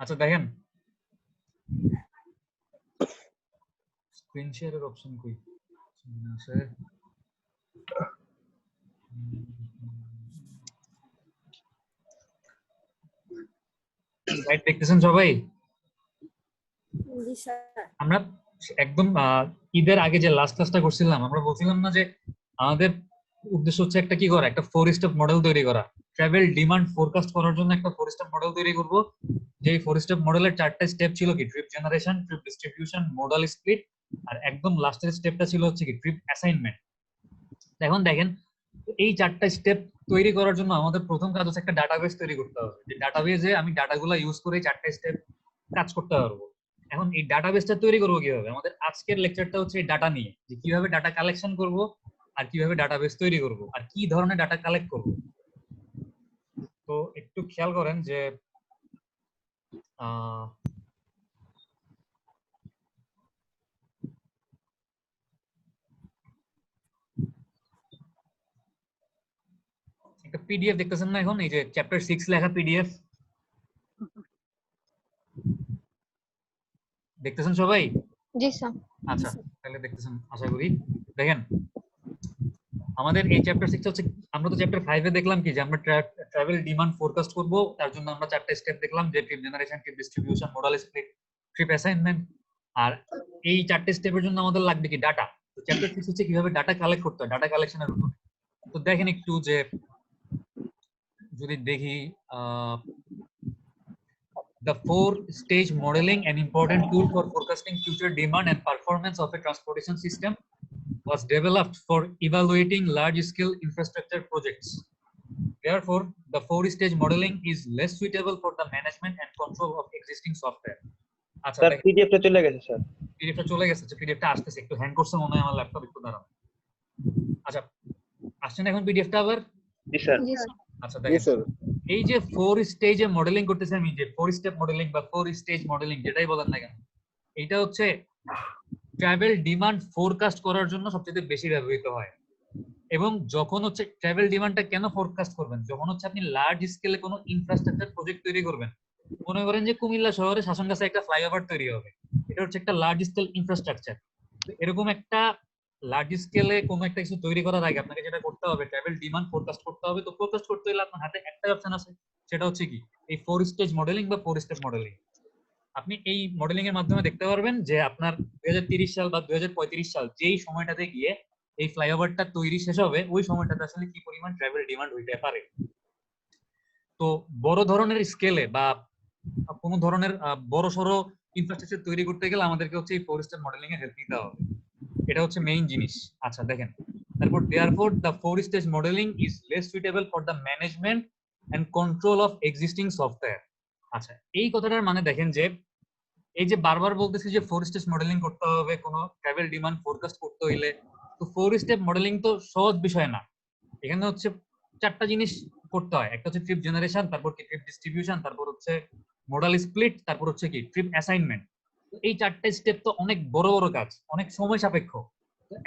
আচ্ছা দেখেন স্ক্রিন শেয়ারের অপশন কই আছে? স্লাইড দেখতেছেন সবাই? জি স্যার। আমরা একদম ঈদের আগে যে লাস্ট ক্লাসটা করছিলাম, আমরা বলছিলাম না যে আমাদের উদ্দেশ্য হচ্ছে একটা কি করা, একটা 4 স্টেপ মডেল তৈরি করা। ট্রাভেল ডিমান্ড ফোরকাস্ট করার জন্য একটা 4 স্টেপ মডেল তৈরি করব। যে 4 স্টেপ মডেলের 4টা স্টেপ ছিল কি, trip generation, trip distribution, modal split, আর একদম লাস্টের স্টেপটা ছিল হচ্ছে কি ট্রিপ অ্যাসাইনমেন্ট। এখন দেখেন এই 4টা স্টেপ তৈরি করার জন্য আমাদের প্রথম কাজ হচ্ছে একটা ডাটাবেস তৈরি করতে হবে। যে ডাটাবেসে আমি ডাটাগুলো ইউজ করে 4টা স্টেপ কাজ করতে পারবো। এখন এই ডাটাবেসটা তৈরি করবো কিভাবে? আমাদের আজকের লেকচারটা হচ্ছে এই ডাটা নিয়ে, যে কিভাবে ডাটা কালেকশন করব আর কিভাবে ডাটাবেস তৈরি করব আর কি ধরনের ডাটা কালেক্ট করব। তো একটু খেয়াল করেন যে একটা পিডিএফ দেখতেছেন না এখন, এই যে চ্যাপ্টার 6 লেখা পিডিএফ দেখতেছেন সবাই? জি স্যার। আচ্ছা তাহলে দেখতেছেন আশা করি। দেখেন আমাদের এই চ্যাপ্টার 6 হচ্ছে, আমরা তো চ্যাপ্টার 5 এ দেখলাম কি যে আমরা ট্রাভেল ডিমান্ড ফোরকাস্ট করব। তার জন্য আমরা 4টা স্টেপ দেখলাম, যে trip generation, trip distribution, modal split, trip assignment. আর এই 4টে স্টেপের জন্য আমাদের লাগবে কি ডাটা। তো চ্যাপ্টার 6 হচ্ছে কিভাবে ডাটা কালেক্ট করতে হয়, ডাটা কালেকশনের উপর। তো দেখেন একটু যে যদি দেখি the 4-stage modeling, an important tool for forecasting future demand and performance of a transportation system, was developed for evaluating large-scale infrastructure projects. Therefore, the 4-stage modeling is less suitable for the management and control of existing software. আচ্ছা sir পিডিএফটা চলে গেছে sir. পিডিএফটা চলে গেছে, পিডিএফটা আসতেছে, একটু হ্যাং করছে মনে হয় আমার ল্যাপটপ, একটু দাঁড়ান। আচ্ছা আসছে না এখন পিডিএফটা আবার? জি স্যার। আচ্ছা দেখেন এই যে 4 স্টেজে মডেলিং করতেছি আমি, যে 4 স্টেপ মডেলিং বা 4 স্টেজ মডেলিং যেটাই বলেন না কেন, এটা হচ্ছে ট্রাভেল ডিমান্ড ফোরকাস্ট করার জন্য সবচেয়ে বেশি ব্যবহৃত হয়। এবং যখন হচ্ছে ট্রাভেল ডিমান্ডটা কেন ফোরকাস্ট করবেন, যখন হচ্ছে আপনি লার্জ স্কেলে কোনো ইনফ্রাস্ট্রাকচার প্রজেক্ট তৈরি করবেন। মনে করেন যে কুমিল্লা শহরে শাসনগাছে একটা ফ্লাইওভার তৈরি হবে, এটা হচ্ছে একটা লার্জ স্কেল ইনফ্রাস্ট্রাকচার। এরকম একটা লার্জ স্কেলে কোনো একটা কিছু তৈরি করার আগে আপনাকে যেটা করতে হবে, ট্রাভেল ডিমান্ড ফোরকাস্ট করতে হবে। তো ফোরকাস্ট করতে হলে আপনার হাতে একটা অপশন আছে, সেটা হচ্ছে কি এই 4 স্টেজ মডেলিং বা 4 স্টেপ মডেলিং। আপনি এই মডেলিং এর মাধ্যমে দেখতে পারবেন যে আপনার 2030 সাল বা 2035 সাল যেই সময়টাতে গিয়ে এই ফ্লাইওভারটা তৈরি শেষ হবে, ওই সময়টাতে আসলে কি পরিমাণ ট্রাভেল ডিমান্ড হইতে পারে। তো বড় ধরনের স্কেলে বা কোনো ধরনের বড় সড়ো ইনফ্রাস্ট্রাকচার তৈরি করতে গেলে আমাদেরকে হচ্ছে এই 4 স্টেপ মডেলিং এর হেল্প নিতে হবে। এটা হচ্ছে মেইন জিনিস। আচ্ছা দেখেন তারপর therefore the 4 stage modeling is less suitable for the management and control of existing software. আচ্ছা এই কথাটার মানে দেখেন যে এই যে বারবার বলতেছি যে 4 স্টেজ মডেলিং করতে হবে কোনো ট্রাভেল ডিমান্ড ফোরকাস্ট করতে হইলে, তো 4 স্টেপ মডেলিং তো সহজ বিষয় না। এখানে হচ্ছে 4টা জিনিস করতে হয়। একটা হচ্ছে ট্রিপ জেনারেশন, তারপর কি ট্রিপ ডিস্ট্রিবিউশন, তারপর হচ্ছে মডাল স্প্লিট, তারপর হচ্ছে কি ট্রিপ অ্যাসাইনমেন্ট। এই 4টা স্টেপ তো অনেক বড় বড় কাজ, অনেক সময় সাপেক্ষ।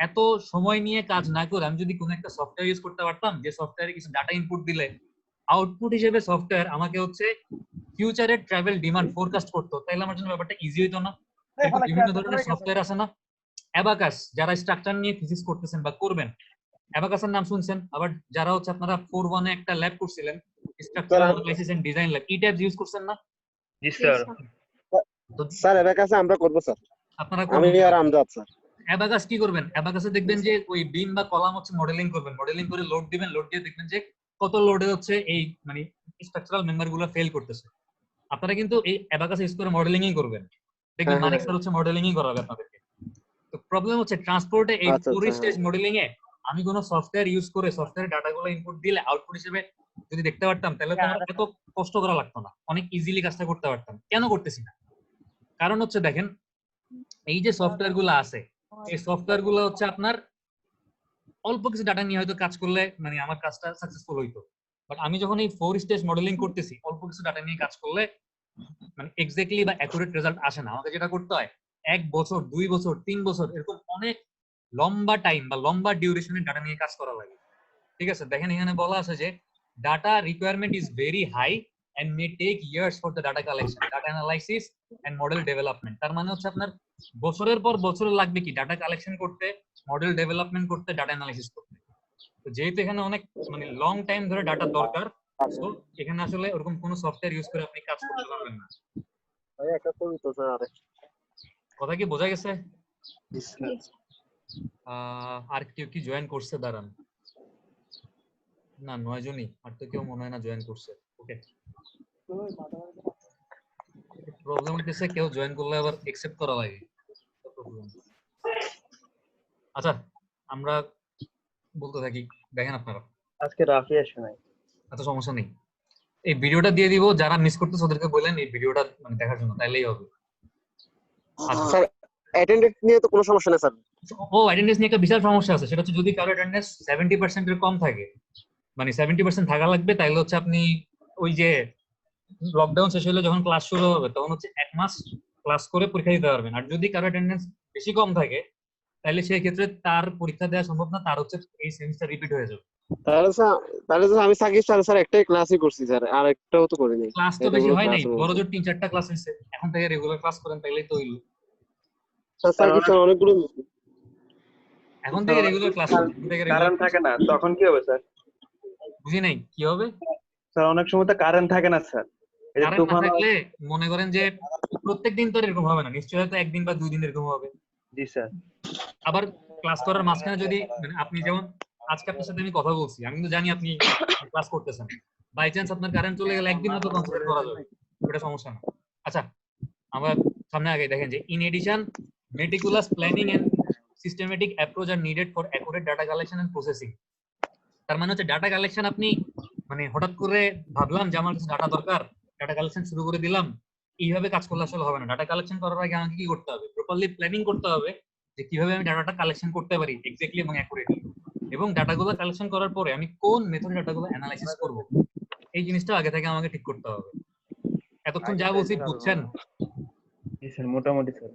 এত সময় নিয়ে কাজ না করে আমি যদি কোনো একটা সফটওয়্যার ইউজ করতে পারতাম, যে সফটওয়্যারে কিছু ডাটা ইনপুট দিলে আউটপুট হিসেবে সফটওয়্যার আমাকে হচ্ছে ফিউচারের ট্রাভেল ডিমান্ড ফোরকাস্ট করতো, তাহলে আমার জন্য ব্যাপারটা ইজি হইতো না? বিভিন্ন ধরনের সফটওয়্যার আছে না, অ্যাবাকাস, যারা স্ট্রাকচার নিয়ে থিসিস করতেছেন বা করবেন, অ্যাবাকাসের নাম শুনছেন। আবার যারা হচ্ছে আপনারা 4-1 এ একটা ল্যাব করছিলেন, structural analysis and design lab, এই টাইপস ইউজ করছেন না? জি স্যার। তো স্যার অ্যাবাকাসে আমরা করব স্যার, আপনারা আমি করবেন আর আমজাদ স্যার। অ্যাবাকাস কি করবেন, অ্যাবাকাসে দেখবেন যে ওই বিম বা কলাম হচ্ছে মডেলিং করবেন, মডেলিং করে লোড দিবেন, লোড দিয়ে দেখবেন যে কত লোডে হচ্ছে এই মানে স্ট্রাকচারাল মেম্বারগুলো ফেল করতেছে। আপনারা কিন্তু এই অ্যাবাকাস ইউজ করে মডেলিংই করবেন, দেখবেন মানিক স্যার হচ্ছে মডেলিংই করাবে আপনাদেরকে। তো প্রবলেম হচ্ছে ট্রান্সপোর্টে এই 4 স্টেজ মডেলিং এ আমি কোনো সফটওয়্যার ইউজ করে সফটওয়্যারের ডাটাগুলো ইনপুট দিলে আউটপুট হিসেবে যদি দেখতে পারতাম, তাহলে তো আমার এত কষ্ট করা লাগতো না, অনেক ইজিলি কাজটা করতে পারতাম। কেন করতেছি না? কারণ হচ্ছে দেখেন এই যে সফটওয়্যার গুলো আছে, এই সফটওয়্যার গুলো হচ্ছে আপনার অল্প কিছু ডাটা নিয়ে হয়তো কাজ করলে মানে আমার কাজটা সাকসেসফুল হইতো। বাট আমি যখন এই 4 স্টেজ মডেলিং করতেছি, অল্প কিছু ডাটা নিয়ে কাজ করলে মানে এক্স্যাক্টলি বা অ্যাকুরেট রেজাল্ট আসে না। আমাকে যেটা করতে হয় 1 বছর 2 বছর 3 বছর এরকম অনেক লম্বা টাইম বা লম্বা ডিউরেশনের ডাটা নিয়ে কাজ করা লাগে। ঠিক আছে, দেখেন এখানে বলা আছে যে data requirement is very high and may take years for the data collection, data analysis and model development. তার মানে হচ্ছে আপনার বছরের পর বছর লাগবে কি ডাটা কালেকশন করতে, মডেল ডেভেলপমেন্ট করতে, ডাটা অ্যানালাইসিস করতে। তো যেহেতু এখানে অনেক মানে লং টাইম ধরে ডাটা দরকার, তো এখানে আসলে ওরকম কোনো সফটওয়্যার ইউজ করে আপনি কাজ করতে পারবেন না। কথা কি বোঝা গেছে? আর কেউ কি জয়েন করছে? দাঁড়ান, না 9 জনই, আর তো কেউ মনে হয় না জয়েন করছে। ওকে, প্রবলেম হচ্ছে কেউ জয়েন করলে আবার অ্যাকসেপ্ট করা লাগে। আচ্ছা, আমরা বলতে থাকি। দেখেন আপনারা আজকে রাফি আসে নাই। এত সমস্যা নেই, এই ভিডিওটা দিয়ে দিব, যারা মিস করতেছে ওদেরকে বললেন এই ভিডিওটা মানে দেখার জন্য, তাইলেই হবে। আচ্ছা স্যার অ্যাটেন্ডেন্স নিয়ে তো কোনো সমস্যা নেই স্যার। ও অ্যাটেন্ডেন্স নিয়ে একটা বিশাল সমস্যা আছে, সেটা হচ্ছে যদি কারো অ্যাটেন্ডেন্স 70% এর কম থাকে, মানে 70% থাকা লাগবে, তাইলে হচ্ছে আপনি ওই যে লকডাউন শেষ হলে যখন ক্লাস শুরু হবে তখন হচ্ছে 1 মাস ক্লাস করে পরীক্ষা দিতে পারবেন। আর যদি কারো অ্যাটেন্ডেন্স বেশি কম থাকে তাহলে সেই ক্ষেত্রে তার পরীক্ষা দেওয়া সম্ভব না, তার হচ্ছে এই সেমিস্টার রিপিট হয়ে যাবে। তাহলে আমি সাকিব স্যার একটাই ক্লাসই করছি স্যার, আর একটাও তো করিনি। ক্লাস তো বেশি হয় নাই, বড় জোর 3-4টা ক্লাস হয়েছে, এখন থেকে রেগুলার ক্লাস করেন তাইলেই তো হইলো। স্যার সাকিব স্যার অনেকগুলো এখন থেকে রেগুলার ক্লাস করেন, এখন থেকে কারেন্ট রেগুলার। থাকে না, তখন কি হবে স্যার? বুঝি নাই কি হবে। স্যার অনেক সময় তো কারেন্ট থাকে না স্যার, এই যে কারেন্ট না তুফান। থাকলে মনে করেন যে প্রত্যেকদিন তো এরকম হবে না, নিশ্চয়ই হয়তো একদিন বা 2 দিন এরকম হবে। জি স্যার। আবার ক্লাস করার মাঝখানে যদি মানে আপনি যেমন আজকে আপনার সাথে আমি কথা বলছি, আমি কিন্তু জানি আপনি ক্লাস করতেছেন, বাই চান্স আপনার কারেন্ট চলে গেলে একদিনও তো কনসিডার করা যাবে, ওটা সমস্যা না। আচ্ছা, আমরা সামনে আগে দেখেন যে in addition meticulous planning and systematic approach are needed for accurate data collection and processing. তার মানে হচ্ছে ডাটা কালেকশন আপনি মানে হঠাৎ করে ভাবলাম যে আমার কাছে ডাটা দরকার, ডাটা কালেকশন শুরু করে দিলাম, এইভাবে কাজ করলে আসলে হবে না। ডাটা কালেকশন করার আগে আমাকে কি করতে হবে? প্রপারলি প্ল্যানিং করতে হবে যে কিভাবে আমি ডাটাটা কালেকশন করতে পারি এক্স্যাক্টলি এবং অ্যাকুরেটলি, এবং ডাটাগুলো কালেকশন করার পরে আমি কোন মেথডে ডাটাগুলো অ্যানালাইসিস করব, এই জিনিসটা আগে থেকে আমাকে ঠিক করতে হবে। এতক্ষণ যা বলছি বুঝছেন? জি স্যার, মোটামুটি স্যার।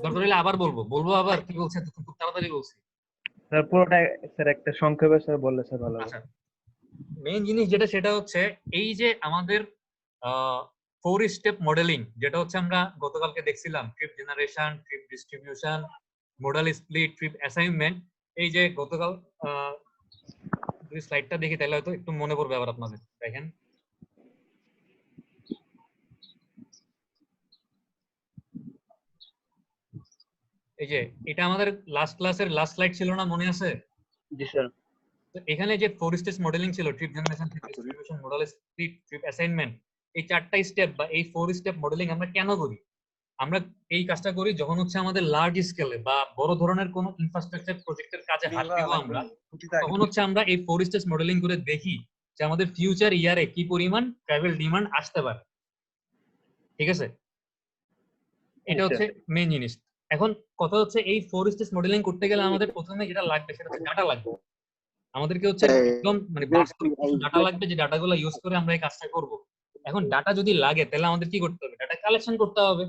দরকার হলে আবার বলবো আবার কি বলছেন, এতক্ষণ খুব তাড়াতাড়ি বলছি। স্যার পুরোটা স্যার একটা সংক্ষেপে স্যার বললে স্যার ভালো হবে। আচ্ছা, মেইন জিনিস যেটা সেটা হচ্ছে এই যে আমাদের 4 স্টেপ মডেলিং, যেটা হচ্ছে আমরা গতকালকে দেখছিলাম, trip generation, trip distribution, model split, trip assignment. এই যে গতকাল যদি স্লাইডটা দেখি তাহলে হয়তো একটু মনে পড়বে আবার আপনাদের। দেখেন এই যে এটা আমাদের লাস্ট ক্লাসের লাস্ট স্লাইড ছিল না, মনে আছে? জি স্যার। তো এখানে যে 4 স্টেজ মডেলিং ছিল, trip generation, trip distribution, model split, trip assignment, এই 4টা স্টেপ বা এই 4 স্টেপ মডেলিং আমরা কেন করি? আমরা এই কাজটা করি যখন হচ্ছে আমাদের লার্জ স্কেলে বা বড় ধরনের কোনো ইনফ্রাস্ট্রাকচার প্রজেক্টের কাজে হাত দিব আমরা, তখন হচ্ছে আমরা এই 4 স্টেজ মডেলিং করে দেখি যে আমাদের ফিউচার ইয়ারে কি পরিমাণ ট্রাভেল ডিমান্ড আসতে পারে। ঠিক আছে, এটা হচ্ছে মেইন জিনিস। এখন কথা হচ্ছে এই 4 স্টেজ মডেলিং করতে গেলে আমাদের প্রথমে যেটা লাগবে সেটা হচ্ছে ডাটা লাগবে। আমাদেরকে হচ্ছে একদম মানে বাস্তব ডাটা লাগবে, যে ডাটাগুলো ইউজ করে আমরা এই কাজটা করব। এখন ডাটা যদি লাগে তাহলে আমাদের কি করতে হবে? ডাটা কালেকশন করতে হবে।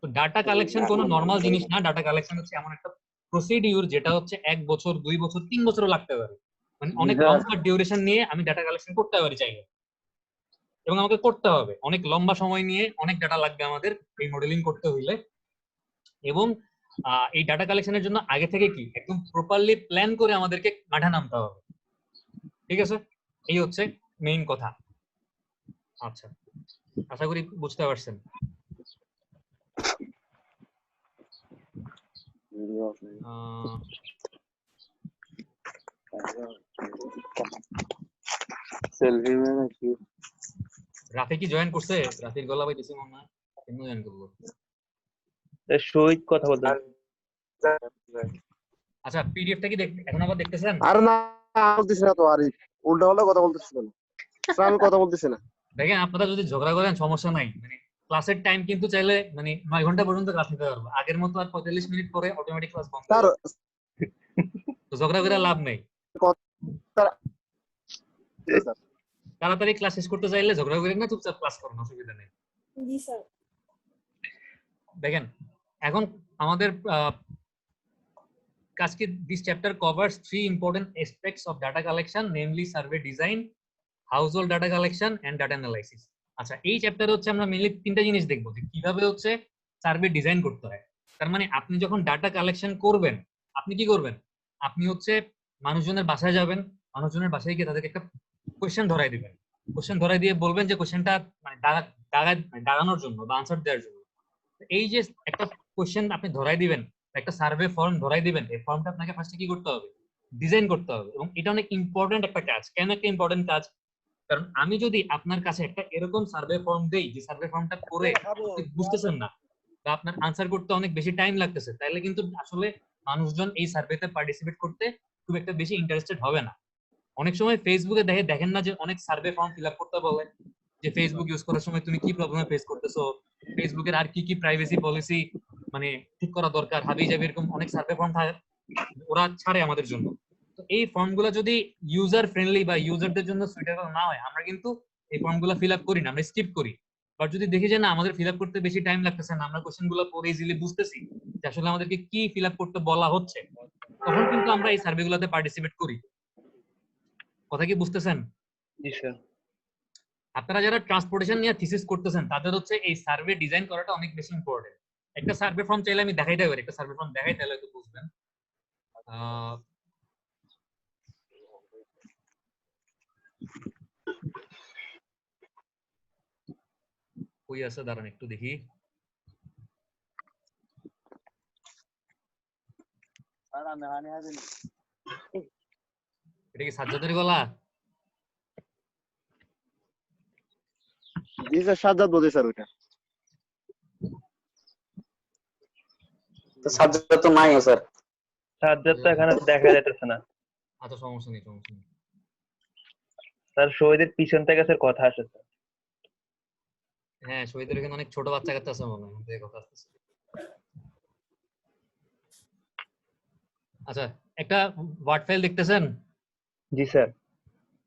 তো ডাটা কালেকশন কোনো নরমাল জিনিস না, ডাটা কালেকশন হচ্ছে এমন একটা প্রসিডিউর যেটা হচ্ছে 1 বছর 2 বছর 3 বছরও লাগতে পারে, মানে অনেক লম্বা ডিউরেশন নিয়ে আমি ডাটা কালেকশন করতে পারি চাইলে, এবং আমাকে করতে হবে অনেক লম্বা সময় নিয়ে, অনেক ডাটা লাগবে আমাদের এই মডেলিং করতে হইলে। এবং এই ডাটা কালেকশনের জন্য আগে থেকে কি একদম প্রপারলি প্ল্যান করে আমাদেরকে মাঠে নামতে হবে। ঠিক আছে, এই হচ্ছে মেইন কথা। আচ্ছা, আশা করি বুঝতে পারছেন। রাতে কি জয়েন করছে? রাতের গলা পাইতেছি মনে হয়, কেন জয়েন করলো? শহীদ কথা বলতে। আচ্ছা, পিডিএফটা কি এখন আবার দেখতেছেন? আর না বলতেছি না তো, আর উল্টা পাল্টা কথা বলতেছি না স্যার, আমি কথা বলতেছি না। দেখেন আপনারা যদি ঝগড়া করেন সমস্যা নাই, মানে ক্লাসের টাইম কিন্তু চাইলে মানে 9 ঘন্টা পর্যন্ত ক্লাস নিতে পারবো, আগের মতো আর 45 মিনিট পরে অটোমেটিক ক্লাস বন্ধ স্যার হয়ে যাবে। তো ঝগড়া করে লাভ নেই। তাড়াতাড়ি ক্লাস শেষ করতে চাইলে ঝগড়া করেন না, চুপচাপ ক্লাস করুন, অসুবিধা নেই। জি স্যার। দেখেন এখন আমাদের আজকে this chapter covers three important aspects of data collection, namely survey design, household data collection and data analysis. আচ্ছা, এই চ্যাপ্টারে হচ্ছে আমরা মেইনলি তিনটা জিনিস দেখবো যে কিভাবে হচ্ছে সার্ভে ডিজাইন করতে হয়। তার মানে আপনি যখন ডাটা কালেকশন করবেন, আপনি কি করবেন? আপনি হচ্ছে মানুষজনের বাসায় যাবেন, মানুষজনের বাসায় গিয়ে তাদেরকে একটা কোয়েশ্চেন ধরাই দিবেন। কোয়েশ্চেন ধরাই দিয়ে বলবেন যে কোয়েশ্চেনটা মানে দাগানোর জন্য বা আনসার দেওয়ার জন্য। এই যে একটা কোয়েশ্চেন আপনি ধরাই দিবেন, একটা সার্ভে ফর্ম ধরাই দিবেন, এই ফর্মটা আপনাকে ফার্স্টে কি করতে হবে? ডিজাইন করতে হবে। এবং এটা অনেক ইম্পর্টেন্ট একটা কাজ। কেন একটা ইম্পর্টেন্ট কাজ? কারণ আমি যদি আপনার কাছে একটা এরকম সার্ভে ফর্ম দেই, যে সার্ভে ফর্মটা করে আপনি বুঝতেছেন না বা আপনার আনসার করতে অনেক বেশি টাইম লাগতেছে, তাহলে কিন্তু আসলে মানুষজন এই সার্ভেতে পার্টিসিপেট করতে খুব একটা বেশি ইন্টারেস্টেড হবে না। অনেক সময় ফেসবুকে দেখেন না যে অনেক সার্ভে ফর্ম ফিল আপ করতে বলে যে ফেসবুক ইউজ করার সময় তুমি কি প্রবলেম ফেস করতেছো, ফেসবুকের আর কি কি প্রাইভেসি পলিসি মানে ঠিক করা দরকার, হাবি যাবে, এরকম অনেক সার্ভে ফর্ম ওরা ছাড়ে আমাদের জন্য। তো এই ফর্মগুলো যদি ইউজার ফ্রেন্ডলি বা ইউজারদের জন্য সুইটেবল না হয়, আমরা কিন্তু এই ফর্মগুলো ফিল আপ করি না, আমরা স্কিপ করি। বাট যদি দেখি যে না আমাদের ফিল আপ করতে বেশি টাইম লাগতেছে না, আমরা কোশ্চেনগুলো পড়ে ইজিলি বুঝতেছি যে আসলে আমাদেরকে কি ফিল আপ করতে বলা হচ্ছে, তখন কিন্তু আমরা এই সার্ভেগুলোতে পার্টিসিপেট করি। কথা কি বুঝতেছেন? জি স্যার। আপনারা যারা ট্রান্সপোর্টেশন নিয়ে থিসিস করতেছেন, তাদের হচ্ছে এই সার্ভে ডিজাইন করাটা অনেক বেশি ইম্পর্টেন্ট। একটা সার্ভে ফর্ম চাইলে আমি দেখাইতে পারি, একটা সার্ভে ফর্ম দেখাই তাহলে তো বুঝবেন। কই আছে দাঁড়ান একটু দেখি। এটা কি সাজ্জাদের গলা? জি স্যার, সাজ্জাদ বলছি স্যার। ওইটা সাবজেক্ট তো নাই স্যার। সাজ্জাদ তো এখানে দেখা যাইতেছে না। আচ্ছা, সমস্যা নেই, সমস্যা নেই। স্যার শহীদের পিছন থেকে স্যার কথা আসে স্যার। হ্যাঁ, শহীদের এখানে অনেক ছোট বাচ্চা কাচ্চা আছে মনে হয়, আমাদের কথা আসতেছে। আচ্ছা, একটা ওয়ার্ড ফাইল দেখতেছেন? জি স্যার।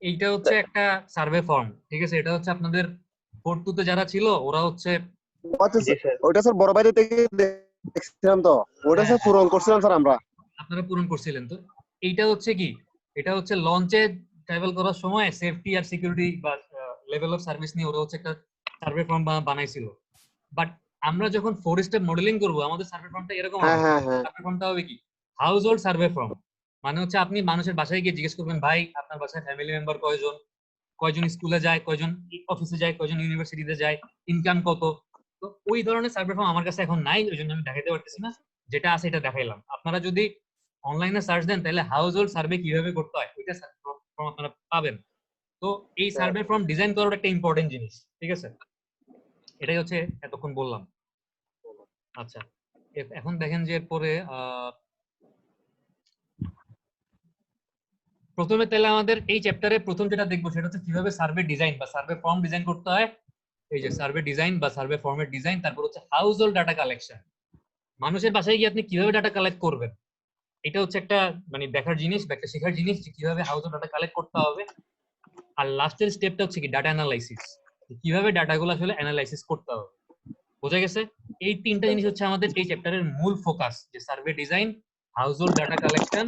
এইটা হচ্ছে একটা সার্ভে ফর্ম, ঠিক আছে? এটা হচ্ছে আপনাদের 4-2 তে যারা ছিল ওরা হচ্ছে জি স্যার। ওইটা স্যার বড় বাইরে থেকে দেখছিলাম তো, ওটা স্যার পূরণ করছিলাম স্যার আমরা। আপনারা পূরণ করছিলেন তো। এইটা হচ্ছে কি, এটা হচ্ছে লঞ্চে ট্রাভেল করার সময় সেফটি আর সিকিউরিটি বা লেভেল অফ সার্ভিস নিয়ে ওরা হচ্ছে একটা সার্ভে ফর্ম বানাইছিল। বাট আমরা যখন 4 স্টেপ মডেলিং করব, আমাদের সার্ভে ফর্মটা এরকম হবে। সার্ভে ফর্মটা হবে কি, হাউস হোল্ড সার্ভে ফর্ম। মানে হচ্ছে আপনি মানুষের বাসায় গিয়ে জিজ্ঞেস করবেন, ভাই আপনার বাসায় ফ্যামিলি মেম্বার কয়জন, কয়জন স্কুলে যায়, কয়জন অফিসে যায়, কয়জন ইউনিভার্সিটিতে যায়, ইনকাম কত। তো ওই ধরনের সার্ভে ফর্ম আমার কাছে এখন নাই, ওই জন্য আমি দেখাইতে পারতেছি না। যেটা আছে এটা দেখাইলাম। আপনারা যদি অনলাইনে সার্চ দেন তাহলে হাউস হোল্ড সার্ভে কিভাবে করতে হয় ওইটা ফর্ম আপনারা পাবেন। তো এই সার্ভে ফর্ম ডিজাইন করার একটা ইম্পর্টেন্ট জিনিস, ঠিক আছে? এটাই হচ্ছে এতক্ষণ বললাম। আচ্ছা, এখন দেখেন যে এরপরে প্রথমে তাহলে আমাদের এই চ্যাপ্টারে প্রথম যেটা দেখবো সেটা হচ্ছে কিভাবে সার্ভে ডিজাইন বা সার্ভে ফর্ম ডিজাইন করতে হয়। এই যে সার্ভে ডিজাইন বা সার্ভে ফর্মের ডিজাইন, তারপর হচ্ছে হাউস হোল্ড ডাটা কালেকশন, মানুষের বাসায় গিয়ে আপনি কিভাবে ডাটা কালেক্ট করবেন, এটা হচ্ছে একটা মানে দেখার জিনিস বা একটা শেখার জিনিস যে কিভাবে হাউস হোল্ড ডাটা কালেক্ট করতে হবে। আর লাস্টের স্টেপটা হচ্ছে কি ডাটা অ্যানালাইসিস, কিভাবে ডাটাগুলো আসলে অ্যানালাইসিস করতে হবে। বোঝা গেছে? এই তিনটা জিনিস হচ্ছে আমাদের এই চ্যাপ্টারের মূল ফোকাস, যে survey design, household data collection,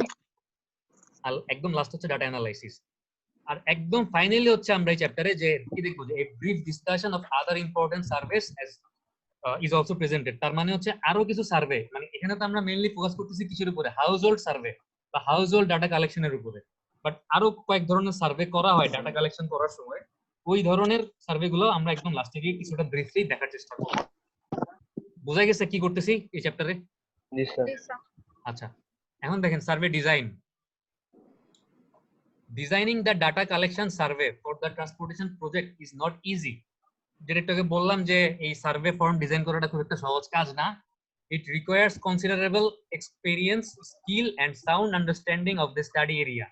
আর একদম লাস্ট হচ্ছে ডাটা অ্যানালাইসিস। আর একদম ফাইনালি হচ্ছে আমরা এই চ্যাপ্টারে যে কি দেখবো, যে brief discussion of other important service as is also presented. তার মানে হচ্ছে আরো কিছু সার্ভে, মানে এখানে তো আমরা মেইনলি ফোকাস করতেছি কিসের উপরে, হাউস হোল্ড সার্ভে বা হাউস হোল্ড ডাটা কালেকশনের উপরে। বাট আরো কয়েক ধরনের সার্ভে করা হয় ডাটা কালেকশন করার সময়, ওই ধরনের সার্ভে গুলো আমরা একদম লাস্টে গিয়ে কিছুটা ব্রিফলি দেখার চেষ্টা করব। বোঝা গেছে কি করতেছি এই চ্যাপ্টারে? জি স্যার। আচ্ছা, এখন দেখেন survey design. Designing the data collection survey for the transportation project is not easy. যেটাকে বললাম যে এই সার্ভে ফর্ম ডিজাইন করাটা খুব একটা সহজ কাজ না। It requires considerable experience, skill and sound understanding of the study area.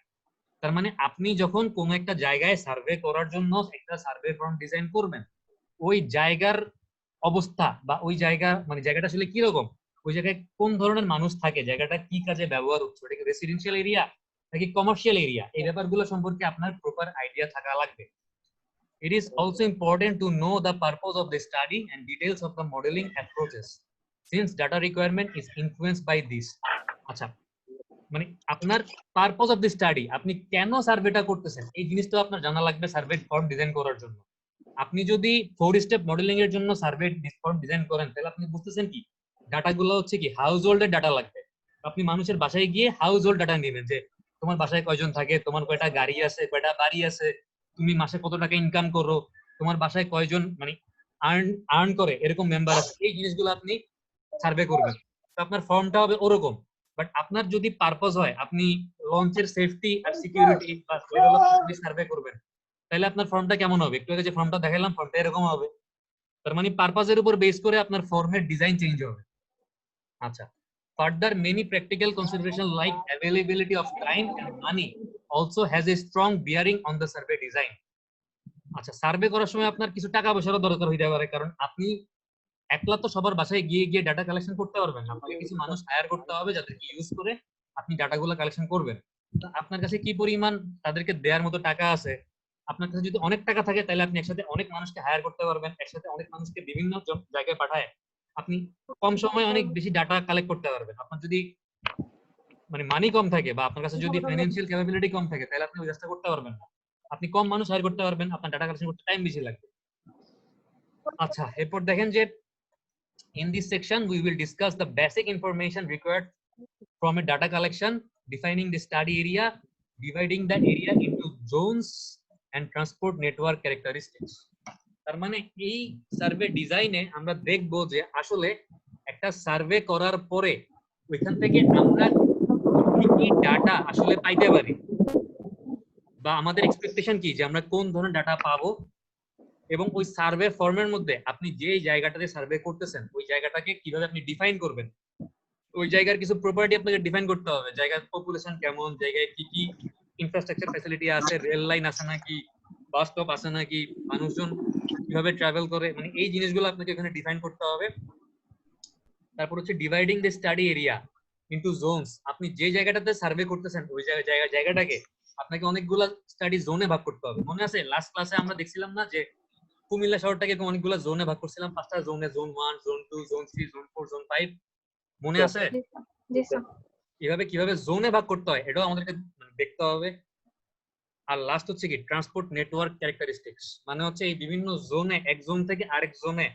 তার মানে আপনি যখন কোনো একটা জায়গায় সার্ভে করার জন্য একটা সার্ভে ফর্ম ডিজাইন করবেন, ওই জায়গার অবস্থা বা ওই জায়গা মানে জায়গাটা আসলে কি রকম, ওই জায়গায় কোন ধরনের মানুষ থাকে, জায়গাটা কি কাজে ব্যবহার হচ্ছে, ওটা কি রেসিডেন্সিয়াল এরিয়া নাকি কমার্শিয়াল এরিয়া, এই ব্যাপারগুলো সম্পর্কে আপনার প্রপার আইডিয়া থাকা লাগবে। It is also important to know the purpose of the study and details of the modeling approaches, since data requirement is influenced by this. আচ্ছা, মানে আপনার পারপজ অফ দি স্টাডি, আপনি কেন সার্ভেটা করতেছেন এই জিনিসটা আপনার জানা লাগবে সার্ভে ফর্ম ডিজাইন করার জন্য। আপনি যদি 4 স্টেপ মডেলিং এর জন্য সার্ভে ফর্ম ডিজাইন করেন তাহলে আপনি বুঝতেছেন কি ডাটাগুলো হচ্ছে কি হাউস হোল্ডের ডাটা লাগবে। আপনি মানুষের বাসায় গিয়ে হাউস হোল্ড ডাটা নেবেন যে তোমার বাসায় কয়জন থাকে, তোমার কয়টা গাড়ি আছে, কয়টা বাড়ি আছে, তুমি মাসে কত টাকা ইনকাম করো, তোমার বাসায় কয়জন মানে আর্ন করে এরকম মেম্বার আছে, এই জিনিসগুলো আপনি সার্ভে করবেন। তো আপনার ফর্মটা হবে ওরকম। বাট আপনার যদি পারপজ হয় আপনি লঞ্চের সেফটি আর সিকিউরিটি বা লেভেল অফ সিকিউরিটি সার্ভে করবেন, তাহলে আপনার ফর্মটা কেমন হবে? একটু আগে যে ফর্মটা দেখালাম ফর্মটা এরকম হবে। তার মানে পারপাজের উপর বেস করে আপনার ফর্মের ডিজাইন চেঞ্জ হবে। আচ্ছা, further many practical consideration like availability of time and money also has a strong bearing on the survey design. আচ্ছা, সার্ভে করার সময় আপনার কিছু টাকা পয়সারও দরকার হইতে পারে, কারণ আপনি একলা তো সবার বাসায় গিয়ে গিয়ে ডাটা কালেকশন করতে পারবেন না, আপনাকে কিছু মানুষ হায়ার করতে হবে যাদেরকে ইউজ করে আপনি ডাটাগুলো কালেকশন করবেন। তো আপনার কাছে কি পরিমাণ তাদেরকে দেওয়ার মতো টাকা আছে? আপনার কাছে যদি অনেক টাকা থাকে তাহলে আপনি একসাথে অনেক মানুষকে হায়ার করতে পারবেন, একসাথে অনেক মানুষকে বিভিন্ন জায়গায় পাঠায় আপনি কম সময়ে অনেক বেশি ডাটা কালেক্ট করতে পারবেন। আপনার যদি মানে মানি কম থাকে বা আপনার কাছে যদি ফাইন্যান্সিয়াল ক্যাপাবিলিটি কম থাকে তাহলে আপনি ওই কাজটা করতে পারবেন না। আপনি কম মানুষ হায়ার করতে পারবেন, আপনার ডাটা কালেকশন করতে টাইম বেশি লাগবে। আচ্ছা, এরপর দেখেন যে in this section we will discuss the basic information required from a data collection, defining the study area, dividing the area into zones and transport network characteristics. তার মানে এই সার্ভে ডিজাইনে আমরা দেখব যে আসলে একটা সার্ভে করার পরে ওইখান থেকে আমরা কি কি ডাটা আসলে পাইতে পারি বা আমাদের এক্সপেকটেশন কি যে আমরা কোন ধরনের ডাটা পাবো, এবং ওই সার্ভে ফর্মের মধ্যে আপনি যে জায়গাটাতে সার্ভে করতেছেন ওই জায়গাটাকে কিভাবে আপনি ডিফাইন করবেন। ওই জায়গার কিছু প্রপার্টি আপনাকে ডিফাইন করতে হবে, জায়গার পপুলেশন কেমন, জায়গায় কি কি ইনফ্রাস্ট্রাকচার ফ্যাসিলিটি আছে, রেল লাইন আছে নাকি, বাস স্টপ আছে নাকি, মানুষজন কিভাবে ট্রাভেল করে, মানে এই জিনিসগুলো আপনাকে এখানে ডিফাইন করতে হবে। তারপর হচ্ছে dividing the study area into Jones, আপনি যে জায়গাটাতে সার্ভে করতেছেন ওই জায়গাটাকে আপনাকে অনেকগুলো স্টাডি জোনে ভাগ করতে হবে। মনে আছে লাস্ট ক্লাসে আমরা দেখছিলাম না যে কুমিল্লা শহরটাকে অনেকগুলো জোনে ভাগ করছিলাম, 5টা জোনে, zone 1, zone 2, zone 3, zone 4, zone 5, মনে আছে? জি স্যার। এভাবে কিভাবে জোনে ভাগ করতে হয় এটাও আমাদেরকে দেখতে হবে। আর লাস্ট হচ্ছে কি ট্রান্সপোর্ট নেটওয়ার্ক ক্যারেক্টারিস্টিক্স, মানে হচ্ছে এই বিভিন্ন জোনে এক জোন থেকে আরেক জোনে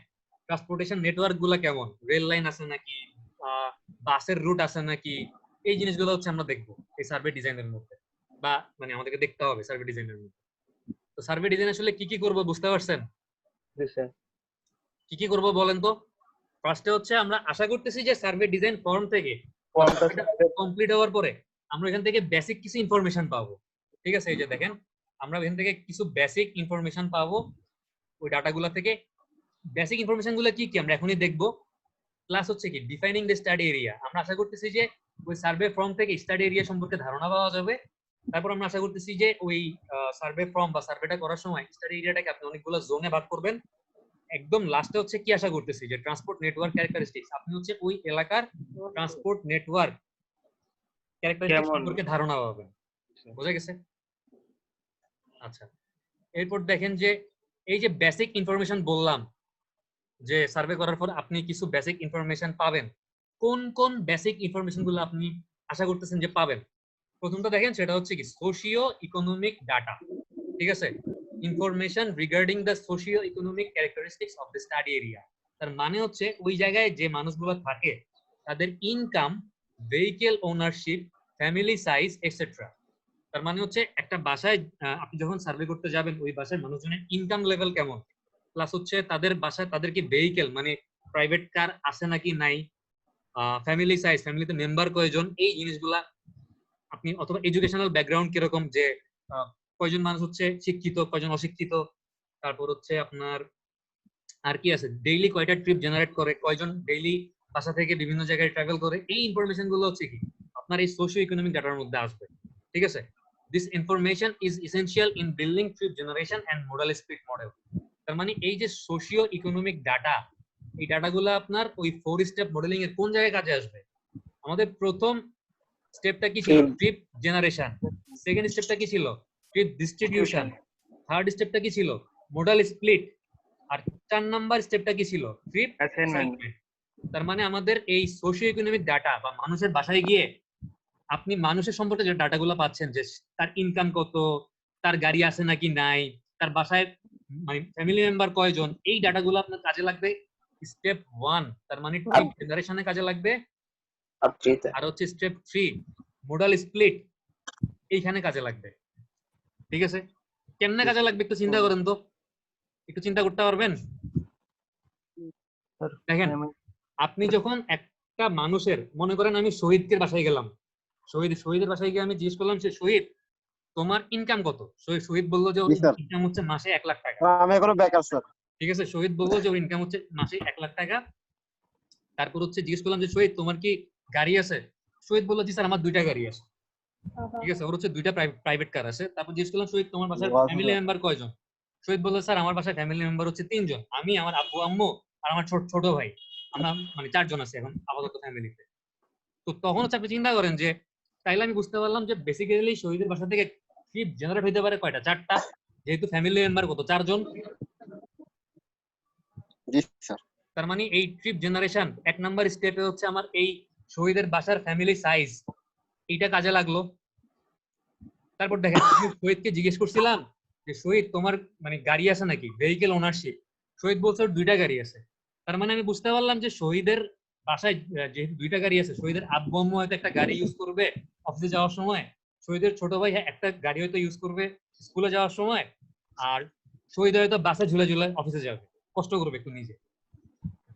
ট্রান্সপোর্টেশন নেটওয়ার্ক গুলা কেমন, রেল লাইন আছে নাকি, বাসের রুট আছে নাকি, এই জিনিসগুলো হচ্ছে আমরা দেখবো এই সার্ভে ডিজাইনের মধ্যে, বা মানে আমাদেরকে দেখতে হবে সার্ভে ডিজাইনের মধ্যে। তো সার্ভে ডিজাইন আসলে কি কি করব বুঝতে পারছেন? কি কি করব বলেন তো? ফার্স্টে হচ্ছে আমরা আশা করতেছি যে সার্ভে ডিজাইন ফর্ম থেকে কমপ্লিট হওয়ার পরে আমরা এখান থেকে বেসিক কিছু ইনফরমেশন পাবো। ঠিক আছে, এই যে দেখেন আমরা এখান থেকে কিছু বেসিক ইনফরমেশন পাবো ওই ডাটাগুলো থেকে। বেসিক ইনফরমেশন গুলো কি কি আমরা এখনই দেখবো। প্লাস হচ্ছে কি ডিফাইনিং দ্য স্টাডি এরিয়া, আমরা আশা করতেছি যে ওই সার্ভে ফর্ম থেকে স্টাডি এরিয়া সম্পর্কে ধারণা পাওয়া যাবে। তারপর আমরা আশা করতেছি যে ওই সার্ভে ফর্ম বা সার্ভেটা করার সময় স্টাডি এরিয়াটাকে আপনি অনেকগুলো জোনে ভাগ করবেন। একদম লাস্টে হচ্ছে কি আশা করতেছি যে ট্রান্সপোর্ট নেটওয়ার্ক ক্যারেক্টারিস্টিক্স, আপনি হচ্ছে ওই এলাকার ট্রান্সপোর্ট নেটওয়ার্ক ক্যারেক্টারিস্টিক্স সম্পর্কে ধারণা পাবেন। বোঝা গেছে? আচ্ছা, এরপর দেখেন যে এই যে বেসিক ইনফরমেশন বললাম যে সার্ভে করার পর আপনি কিছু বেসিক ইনফরমেশন পাবেন, কোন কোন বেসিক ইনফরমেশন গুলো আপনি আশা করতেছেন যে পাবেন। প্রথমটা দেখেন সেটা হচ্ছে কি সোশিও ইকোনমিক ডাটা। ঠিক আছে, information regarding the socio economic characteristics of the study area, তার মানে হচ্ছে ওই জায়গায় যে মানুষগুলো থাকে তাদের income, vehicle ownership, family size etcetera. তার মানে হচ্ছে একটা বাসায় আপনি যখন সার্ভে করতে যাবেন ওই বাসায় মানুষজনের ইনকাম লেভেল কেমন, প্লাস হচ্ছে তাদের বাসায় তাদের কি ভেহিকেল মানে প্রাইভেট কার আছে নাকি নাই, ফ্যামিলি সাইজ, ফ্যামিলিতে মেম্বার কয়জন, এই জিনিসগুলা আপনি, অথবা এডুকেশনাল ব্যাকগ্রাউন্ড কিরকম, যে কয়জন মানুষ হচ্ছে শিক্ষিত, কয়জন অশিক্ষিত, তারপর হচ্ছে আপনার আর কি আছে, ডেইলি কয়টা ট্রিপ জেনারেট করে, কয়জন ডেইলি বাসা থেকে বিভিন্ন জায়গায় ট্রাভেল করে, এই ইনফরমেশন গুলো হচ্ছে কি আপনার এই সোশিও ইকোনমিক ডাটার মধ্যে আসবে। ঠিক আছে, this information is essential in building trip generation and model speed model. তার মানে এই যে সোশিও ইকোনমিক ডাটা, এই ডাটাগুলো আপনার ওই 4 স্টেপ মডেলিং এর কোন জায়গায় কাজে আসবে? আমাদের প্রথম স্টেপটা কি ছিল? Trip generation. সেকেন্ড স্টেপটা কি ছিল? Trip distribution. থার্ড স্টেপটা কি ছিল? Model split. আর 4 নাম্বার স্টেপটা কি ছিল? Trip assignment. তার মানে আমাদের এই সোশিও ইকোনমিক ডাটা বা মানুষের বাসায় গিয়ে আপনি মানুষের সম্পর্কে যে ডাটাগুলো পাচ্ছেন, যে তার ইনকাম কত, তার গাড়ি আছে নাকি নাই, তার বাসায় মানে ফ্যামিলি মেম্বার কয়জন, এই ডাটাগুলো আপনার কাজে লাগবে স্টেপ 1, তার মানে ট্রিপ জেনারেশনে কাজে লাগবে। আর হচ্ছে স্টেপ 3 মডাল স্প্লিট, এইখানে কাজে লাগবে। ঠিক আছে, কেমনে কাজে লাগবে একটু চিন্তা করেন তো, একটু চিন্তা করতে পারবেন? দেখেন, আপনি যখন একটা মানুষের, মনে করেন আমি শহীদকে বাসায় গেলাম, শহীদের বাসায় গিয়ে আমি জিজ্ঞেস করলাম যে শহীদ তোমার ইনকাম কত? শহীদ বললো যে ওর জি স্যার। ইনকাম হচ্ছে মাসে 1 লাখ টাকা। আমি এখনো বেকার স্যার। ঠিক আছে, শহীদ বললো যে ওর ইনকাম হচ্ছে মাসে 1 লাখ টাকা। তারপর হচ্ছে জিজ্ঞেস করলাম যে শহীদ তোমার কি গাড়ি আছে? শহীদ বললো জি স্যার আমার 2টা গাড়ি আছে। ঠিক আছে, ওর হচ্ছে 2টা প্রাইভেট কার আছে। তারপর জিজ্ঞেস করলাম শহীদ তোমার বাসায় ফ্যামিলি মেম্বার কয়জন? শহীদ বললো স্যার আমার বাসায় ফ্যামিলি মেম্বার হচ্ছে 3 জন, আমি, আমার আব্বু আম্মু আর আমার ছোট ভাই, আমরা মানে 4 জন আছি এখন আপাতত ফ্যামিলিতে। তো তখন হচ্ছে আপনি চিন্তা করেন যে তাইলে আমি বুঝতে পারলাম যে বেসিক্যালি শহীদের বাসা থেকে ট্রিপ জেনারেট হইতে পারে কয়টা? 4টা, যেহেতু ফ্যামিলি মেম্বার কত? 4 জন। জি স্যার। তার মানে এই ট্রিপ জেনারেশন 1 নাম্বার স্টেপে হচ্ছে আমার এই শহীদের বাসার ফ্যামিলি সাইজ, এইটা কাজে লাগলো। তারপর দেখেন, আমি শহীদকে জিজ্ঞেস করছিলাম যে শহীদ তোমার মানে গাড়ি আছে নাকি, ভেহিকেল ওনারশিপ? শহীদ বলছে ওর 2টা গাড়ি আছে। তার মানে আমি বুঝতে পারলাম যে শহীদের বাসায় যেহেতু 2টা গাড়ি আছে, শহীদের আব্বু আম্মু হয়তো একটা গাড়ি ইউজ করবে অফিসে যাওয়ার সময়, শহীদের ছোট ভাই একটা গাড়ি হয়তো ইউজ করবে স্কুলে যাওয়ার সময়, আর শহীদ হয়তো বাসে ঝুলে ঝুলে অফিসে যাবে, কষ্ট করবে একটু নিজে।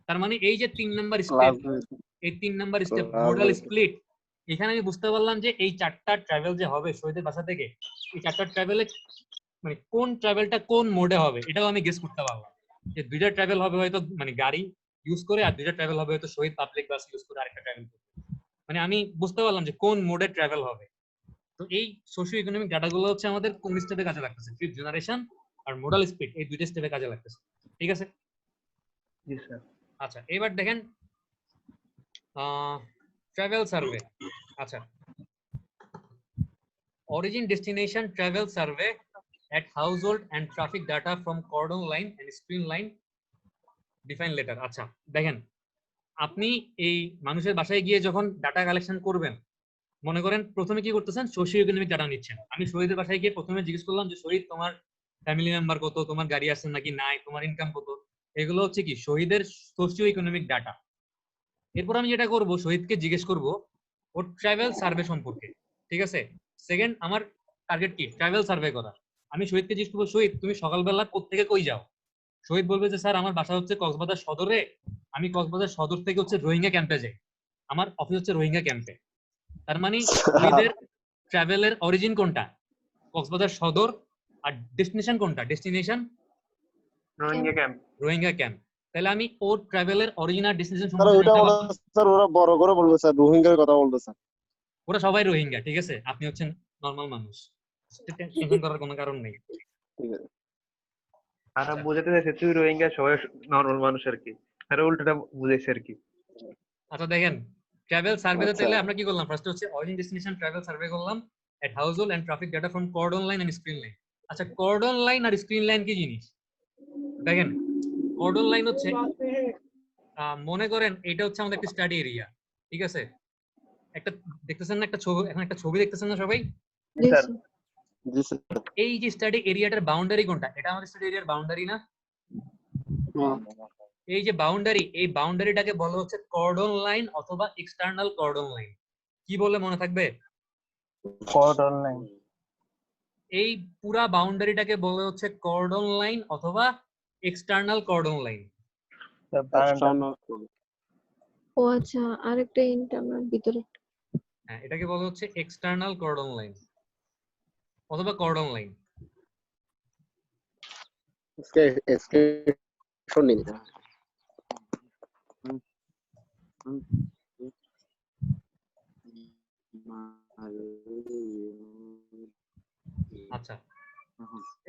তার মানে এই যে 3 নাম্বার স্টেপ, এই 3 নাম্বার স্টেপ মডাল স্প্লিট, এখানে আমি বুঝতে পারলাম যে এই 4টা ট্রাভেল যে হবে শহীদের বাসা থেকে, এই 4টা ট্রাভেলে মানে কোন ট্রাভেলটা কোন মোডে হবে এটাও আমি গেস করতে পারলাম। যে 2টা ট্রাভেল হবে হয়তো মানে গাড়ি ইউজ করে, আর 2টা ট্রাভেল হবে হয়তো শহীদ পাবলিক বাস ইউজ করে আরেকটা ট্রাভেল করবে। মানে আমি বুঝতে পারলাম যে কোন মোডে ট্রাভেল হবে। তো এই সোশিও ইকোনমিক ডাটাগুলো হচ্ছে আমাদের কোন স্টেপে কাজে লাগতেছে? ট্রিপ জেনারেশন আর মডাল স্পিড, এই 2টা স্টেপে কাজে লাগতেছে। ঠিক আছে? জি স্যার। আচ্ছা, এবার দেখেন ট্রাভেল সার্ভে। আচ্ছা, origin destination travel survey at household and traffic data from cordon line and screen line define later. আচ্ছা দেখেন, আপনি এই মানুষের বাসায় গিয়ে যখন ডাটা কালেকশন করবেন, মনে করেন প্রথমে কি করতেছেন, সোশিও ইকোনমিক ডাটা নিচ্ছেন। আমি শহীদের বাসায় গিয়ে প্রথমে জিজ্ঞেস করলাম যে শহীদ তোমার ফ্যামিলি মেম্বার কত, তোমার গাড়ি আছে নাকি নাই, তোমার ইনকাম কত, এগুলো হচ্ছে কি শহীদের সোশিও ইকোনমিক ডাটা। এরপর আমি যেটা করব, শহীদকে জিজ্ঞেস করব ওর ট্রাভেল সার্ভে সম্পর্কে। ঠিক আছে, সেকেন্ড আমার টার্গেট কি? ট্রাভেল সার্ভে করা। আমি শহীদকে জিজ্ঞেস করবো শহীদ তুমি সকালবেলা কোত্থেকে কই যাও? শহীদ বলবে যে স্যার আমার বাসা হচ্ছে কক্সবাজার সদরে, আমি কক্সবাজার সদর থেকে হচ্ছে রোহিঙ্গা ক্যাম্পে যাই, আমার অফিস হচ্ছে রোহিঙ্গা ক্যাম্পে। তার মানে শহীদের ট্রাভেলের অরিজিন কোনটা? কক্সবাজার সদর। আর ডেস্টিনেশন কোনটা? Destination Rohingya camp. Rohingya camp. তাহলে আমি ওর ট্রাভেলের অরিজিন আর ডেস্টিনেশন স্যার সম্পর্কে ওইটা জানতে বলে পারলাম। স্যার, ওরা বড় করে বলবে স্যার, রোহিঙ্গার কথা বলতে স্যার। ওরা সবাই রোহিঙ্গা। ঠিক আছে, আপনি হচ্ছেন নরমাল মানুষ, টেনশন করার কোনো কারণ নেই। ঠিক আছে। আর আচ্ছা, বুঝাতে চাইছে তুই রোহিঙ্গা সবাই নরমাল মানুষ আর কি, আর উল্টোটা বুঝাইছে আর কি। আচ্ছা দেখেন, ট্রাভেল সার্ভেতে আচ্ছা। তাহলে আমরা কি করলাম? ফার্স্ট হচ্ছে অরিজিন ডেস্টিনেশন ট্রাভেল সার্ভে করলাম at household and traffic data from cordon line and screen line. আচ্ছা, কর্ডন লাইন আর স্ক্রিন লাইন কি জিনিস? দেখেন, কর্ডন লাইন হচ্ছে মনে করেন এটা হচ্ছে আমাদের একটা স্টাডি এরিয়া। ঠিক আছে, একটা দেখতেছেন না একটা ছবি, এখন একটা ছবি দেখতেছেন না সবাই? স্যার জি স্যার। এই যে স্টাডি এরিয়াটার বাউন্ডারি কোনটা? এটা আমাদের স্টাডি এরিয়ার বাউন্ডারি না? এই যে বাউন্ডারি, এই বাউন্ডারিটাকে বলা হচ্ছে কর্ডন লাইন অথবা এক্সটার্নাল কর্ডন লাইন। কি বলে মনে থাকবে? Cordon line. এই পুরা বাউন্ডারিটাকে বলা হচ্ছে কর্ডন লাইন অথবা এক্সটার্নাল কর্ডন লাইন। ও আচ্ছা, আরেকটা ইন্টারনাল ভিতরে। হ্যাঁ, এটাকে বলা হচ্ছে এক্সটার্নাল কর্ডন লাইন অথবা কর্ডন লাইন। আচ্ছা,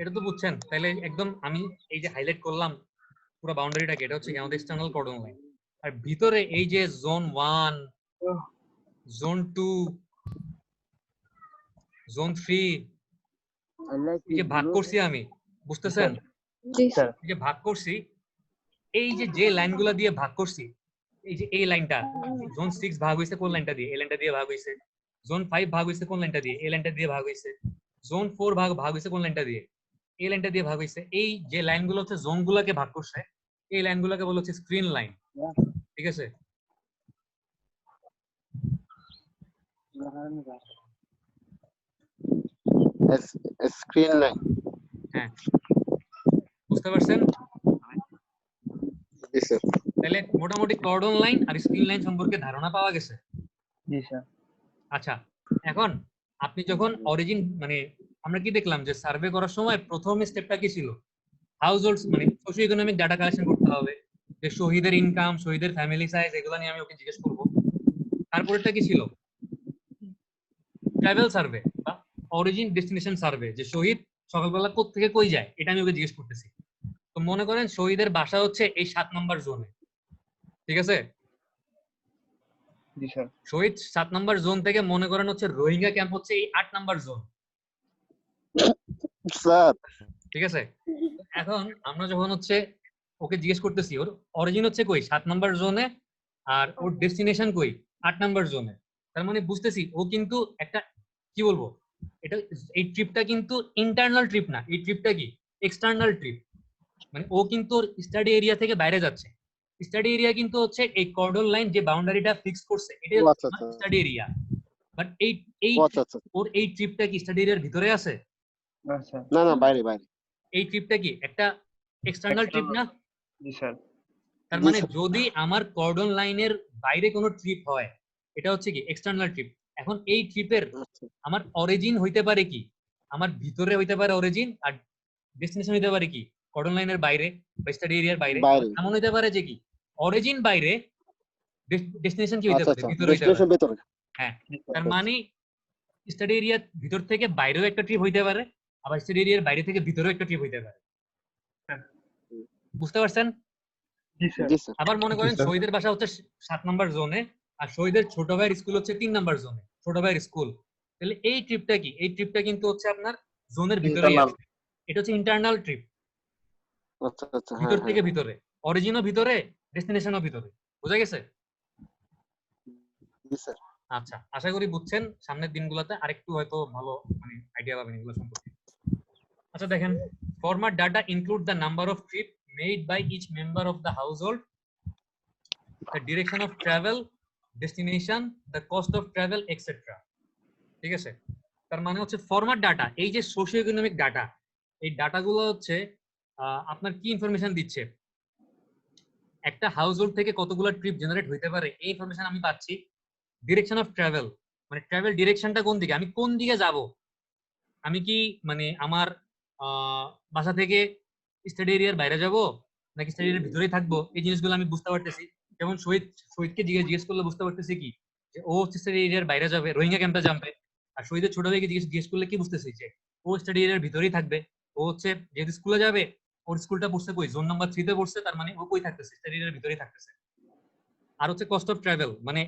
এটা তো বুঝছেন তাহলে একদম। আমি এই যে হাইলাইট করলাম পুরো বাউন্ডারিটাকে, এটা হচ্ছে আমাদের এক্সটার্নাল কর্ডন লাইন। আর ভিতরে এই যে জোন 1, জোন 2, জোন 3, এই যে ভাগ করছি আমি, বুঝতেছেন? জি স্যার এই যে ভাগ করছি, এই যে লাইনগুলো দিয়ে ভাগ করছি, এই যে এই লাইনটা জোন 6 ভাগ হইছে কোন লাইনটা দিয়ে? এই লাইনটা দিয়ে ভাগ হইছে। জোন 5 ভাগ হইছে কোন লাইনটা দিয়ে? এই লাইনটা দিয়ে ভাগ হইছে। জোন 4 ভাগ হইছে কোন লাইনটা দিয়ে? এই লাইনটা দিয়ে ভাগ হইছে। এই যে লাইনগুলো হচ্ছে জোনগুলোকে ভাগ করছে, এই লাইনগুলোকে বলা হচ্ছে স্ক্রিন লাইন। ঠিক আছে? Screen line. হ্যাঁ, বুঝতে পারছেন? জি স্যার। তাহলে মোটামুটি কর্ডন লাইন আর স্ক্রিন লাইন সম্পর্কে ধারণা পাওয়া গেছে। জি স্যার। আচ্ছা, এখন আপনি যখন অরিজিন মানে আমরা কি দেখলাম যে সার্ভে করার সময় প্রথম স্টেপটা কি ছিল? হাউস হোল্ড মানে সোশিও ইকোনমিক ডাটা কালেকশন করতে হবে, যে শহীদের ইনকাম, শহীদের ফ্যামিলি সাইজ, এগুলো নিয়ে আমি ওকে জিজ্ঞেস করব। তারপরেরটা কি ছিল? ট্রাভেল সার্ভে বা অরিজিন ডেস্টিনেশন সার্ভে, যে শহীদ সকালবেলা কোত্থেকে কই যায় এটা আমি ওকে জিজ্ঞেস করতেছি। তো মনে করেন শহীদের বাসা হচ্ছে এই 7 নাম্বার জোনে। ঠিক আছে? জি স্যার। শহীদ 7 নাম্বার জোন থেকে মনে করেন হচ্ছে রোহিঙ্গা ক্যাম্প হচ্ছে এই 8 নাম্বার জোন। স্যার ঠিক আছে? এখন আমরা যখন হচ্ছে ওকে জিজ্ঞেস করতেছি ওর অরিজিন হচ্ছে কই 7 নাম্বার জোনে আর ওর ডেস্টিনেশন কই 8 নাম্বার জোনে, তার মানে বুঝতেছি ও কিন্তু একটা কি বলবো, এটা এই ট্রিপটা কিন্তু ইন্টারনাল ট্রিপ না, এই ট্রিপটা কি এক্সটার্নাল ট্রিপ। মানে ও কিন্তু ওর স্টাডি এরিয়া থেকে বাইরে যাচ্ছে। স্টাডি এরিয়া কিন্তু হচ্ছে এই কর্ডন লাইন যে বাউন্ডারিটা ফিক্স করছে এটাই ও হচ্ছে আচ্ছা আচ্ছা। Study area. বাট এই এই ও আচ্ছা আচ্ছা। ওর এই ট্রিপটা কি স্টাডি এরিয়ার ভিতরে আছে? আচ্ছা। না না, বাইরে বাইরে। এই ট্রিপটা কি একটা এক্সটার্নাল ট্রিপ না? জি স্যার। তার জি মানে স্যার। যদি আমার কর্ডন লাইনের বাইরে কোনো ট্রিপ হয় এটা হচ্ছে কি এক্সটার্নাল ট্রিপ। এখন এই ট্রিপের আচ্ছা। আমার অরিজিন হইতে পারে কি, আমার ভিতরে হইতে পারে অরিজিন, আর ডেস্টিনেশন হইতে পারে কি কর্ডন লাইনের বাইরে বা স্টাডি এরিয়ার বাইরে। বাইরে। এমন হইতে পারে যে কি অরিজিন বাইরে, ডেস্টিনেশন কি হইতে আচ্ছা পারে আচ্ছা, ভিতরে হইতে পারে। ডেস্টিনেশন ভেতরে। হ্যাঁ, আচ্ছা তার আচ্ছা। মানে স্টাডি এরিয়ার ভিতর থেকে বাইরেও একটা ট্রিপ হইতে পারে, আবার স্টাডি এরিয়ার বাইরে থেকে ভিতরেও একটা ট্রিপ হইতে পারে। বুঝতে পারছেন? জি স্যার। জি স্যার। আবার মনে করেন শহীদের বাসা হচ্ছে 7 নাম্বার জোনে আর শহীদের ছোট ভাইয়ের স্কুল হচ্ছে 3 নাম্বার জোনে, ছোট ভাইয়ের স্কুল। তাহলে এই ট্রিপটা কি, এই ট্রিপটা কিন্তু হচ্ছে আপনার জোনের ভিতরেই ইন্টারনাল। আছে। এটা হচ্ছে ইন্টারনাল ট্রিপ, আচ্ছা আচ্ছা, ভিতর হ্যাঁ হ্যাঁ। থেকে ভিতরে, অরিজিনও ভিতরে, ডেস্টিনেশনও ভিতরে। বোঝা গেছে? জি স্যার। আচ্ছা, আশা করি বুঝছেন। সামনের দিনগুলোতে আরেকটু হয়তো ভালো মানে আইডিয়া পাবেন এগুলো সম্পর্কে। আচ্ছা দেখেন, format data include the number of trip made by each member of the household, the direction of travel, destination, the cost of travel, etc. ঠিক আছে? তার মানে হচ্ছে ফরম্যাট ডাটা, এই যে সোশিও ইকোনমিক ডাটা, এই ডাটাগুলো হচ্ছে আপনার কি ইনফরমেশন দিচ্ছে, একটা হাউস হোল্ড থেকে কতগুলো ট্রিপ জেনারেট হইতে পারে এই ইনফরমেশন আমি পাচ্ছি। ডিরেকশন অফ ট্রাভেল, মানে ট্রাভেল ডিরেকশনটা কোন দিকে, আমি কোন দিকে যাব, আমি কি মানে আমার বাসা থেকে স্টাডি এরিয়ার বাইরে যাব নাকি স্টাডি এরিয়ার ভিতরেই থাকবো, এই জিনিসগুলো আমি বুঝতে পারতেছি। যেমন শহীদকে জিজ্ঞেস করলে বুঝতে পারতেছি কি যে ও স্টাডি এরিয়ার বাইরে যাবে, রোহিঙ্গা ক্যাম্পে যাবে। আর শহীদের ছোট ভাইকে জিজ্ঞেস করলে কি বুঝতেছি যে ও স্টাডি এরিয়ার ভিতরেই থাকবে। ও হচ্ছে যেহেতু স্কুলে যাবে, ওর স্কুলটা পড়ছে কই, জোন নাম্বার 3 তে পড়ছে, তার মানে ও কই থাকতেছে, স্টাডি এরিয়ার ভিতরেই থাকতেছে। আর হচ্ছে কস্ট অফ ট্রাভেল, মানে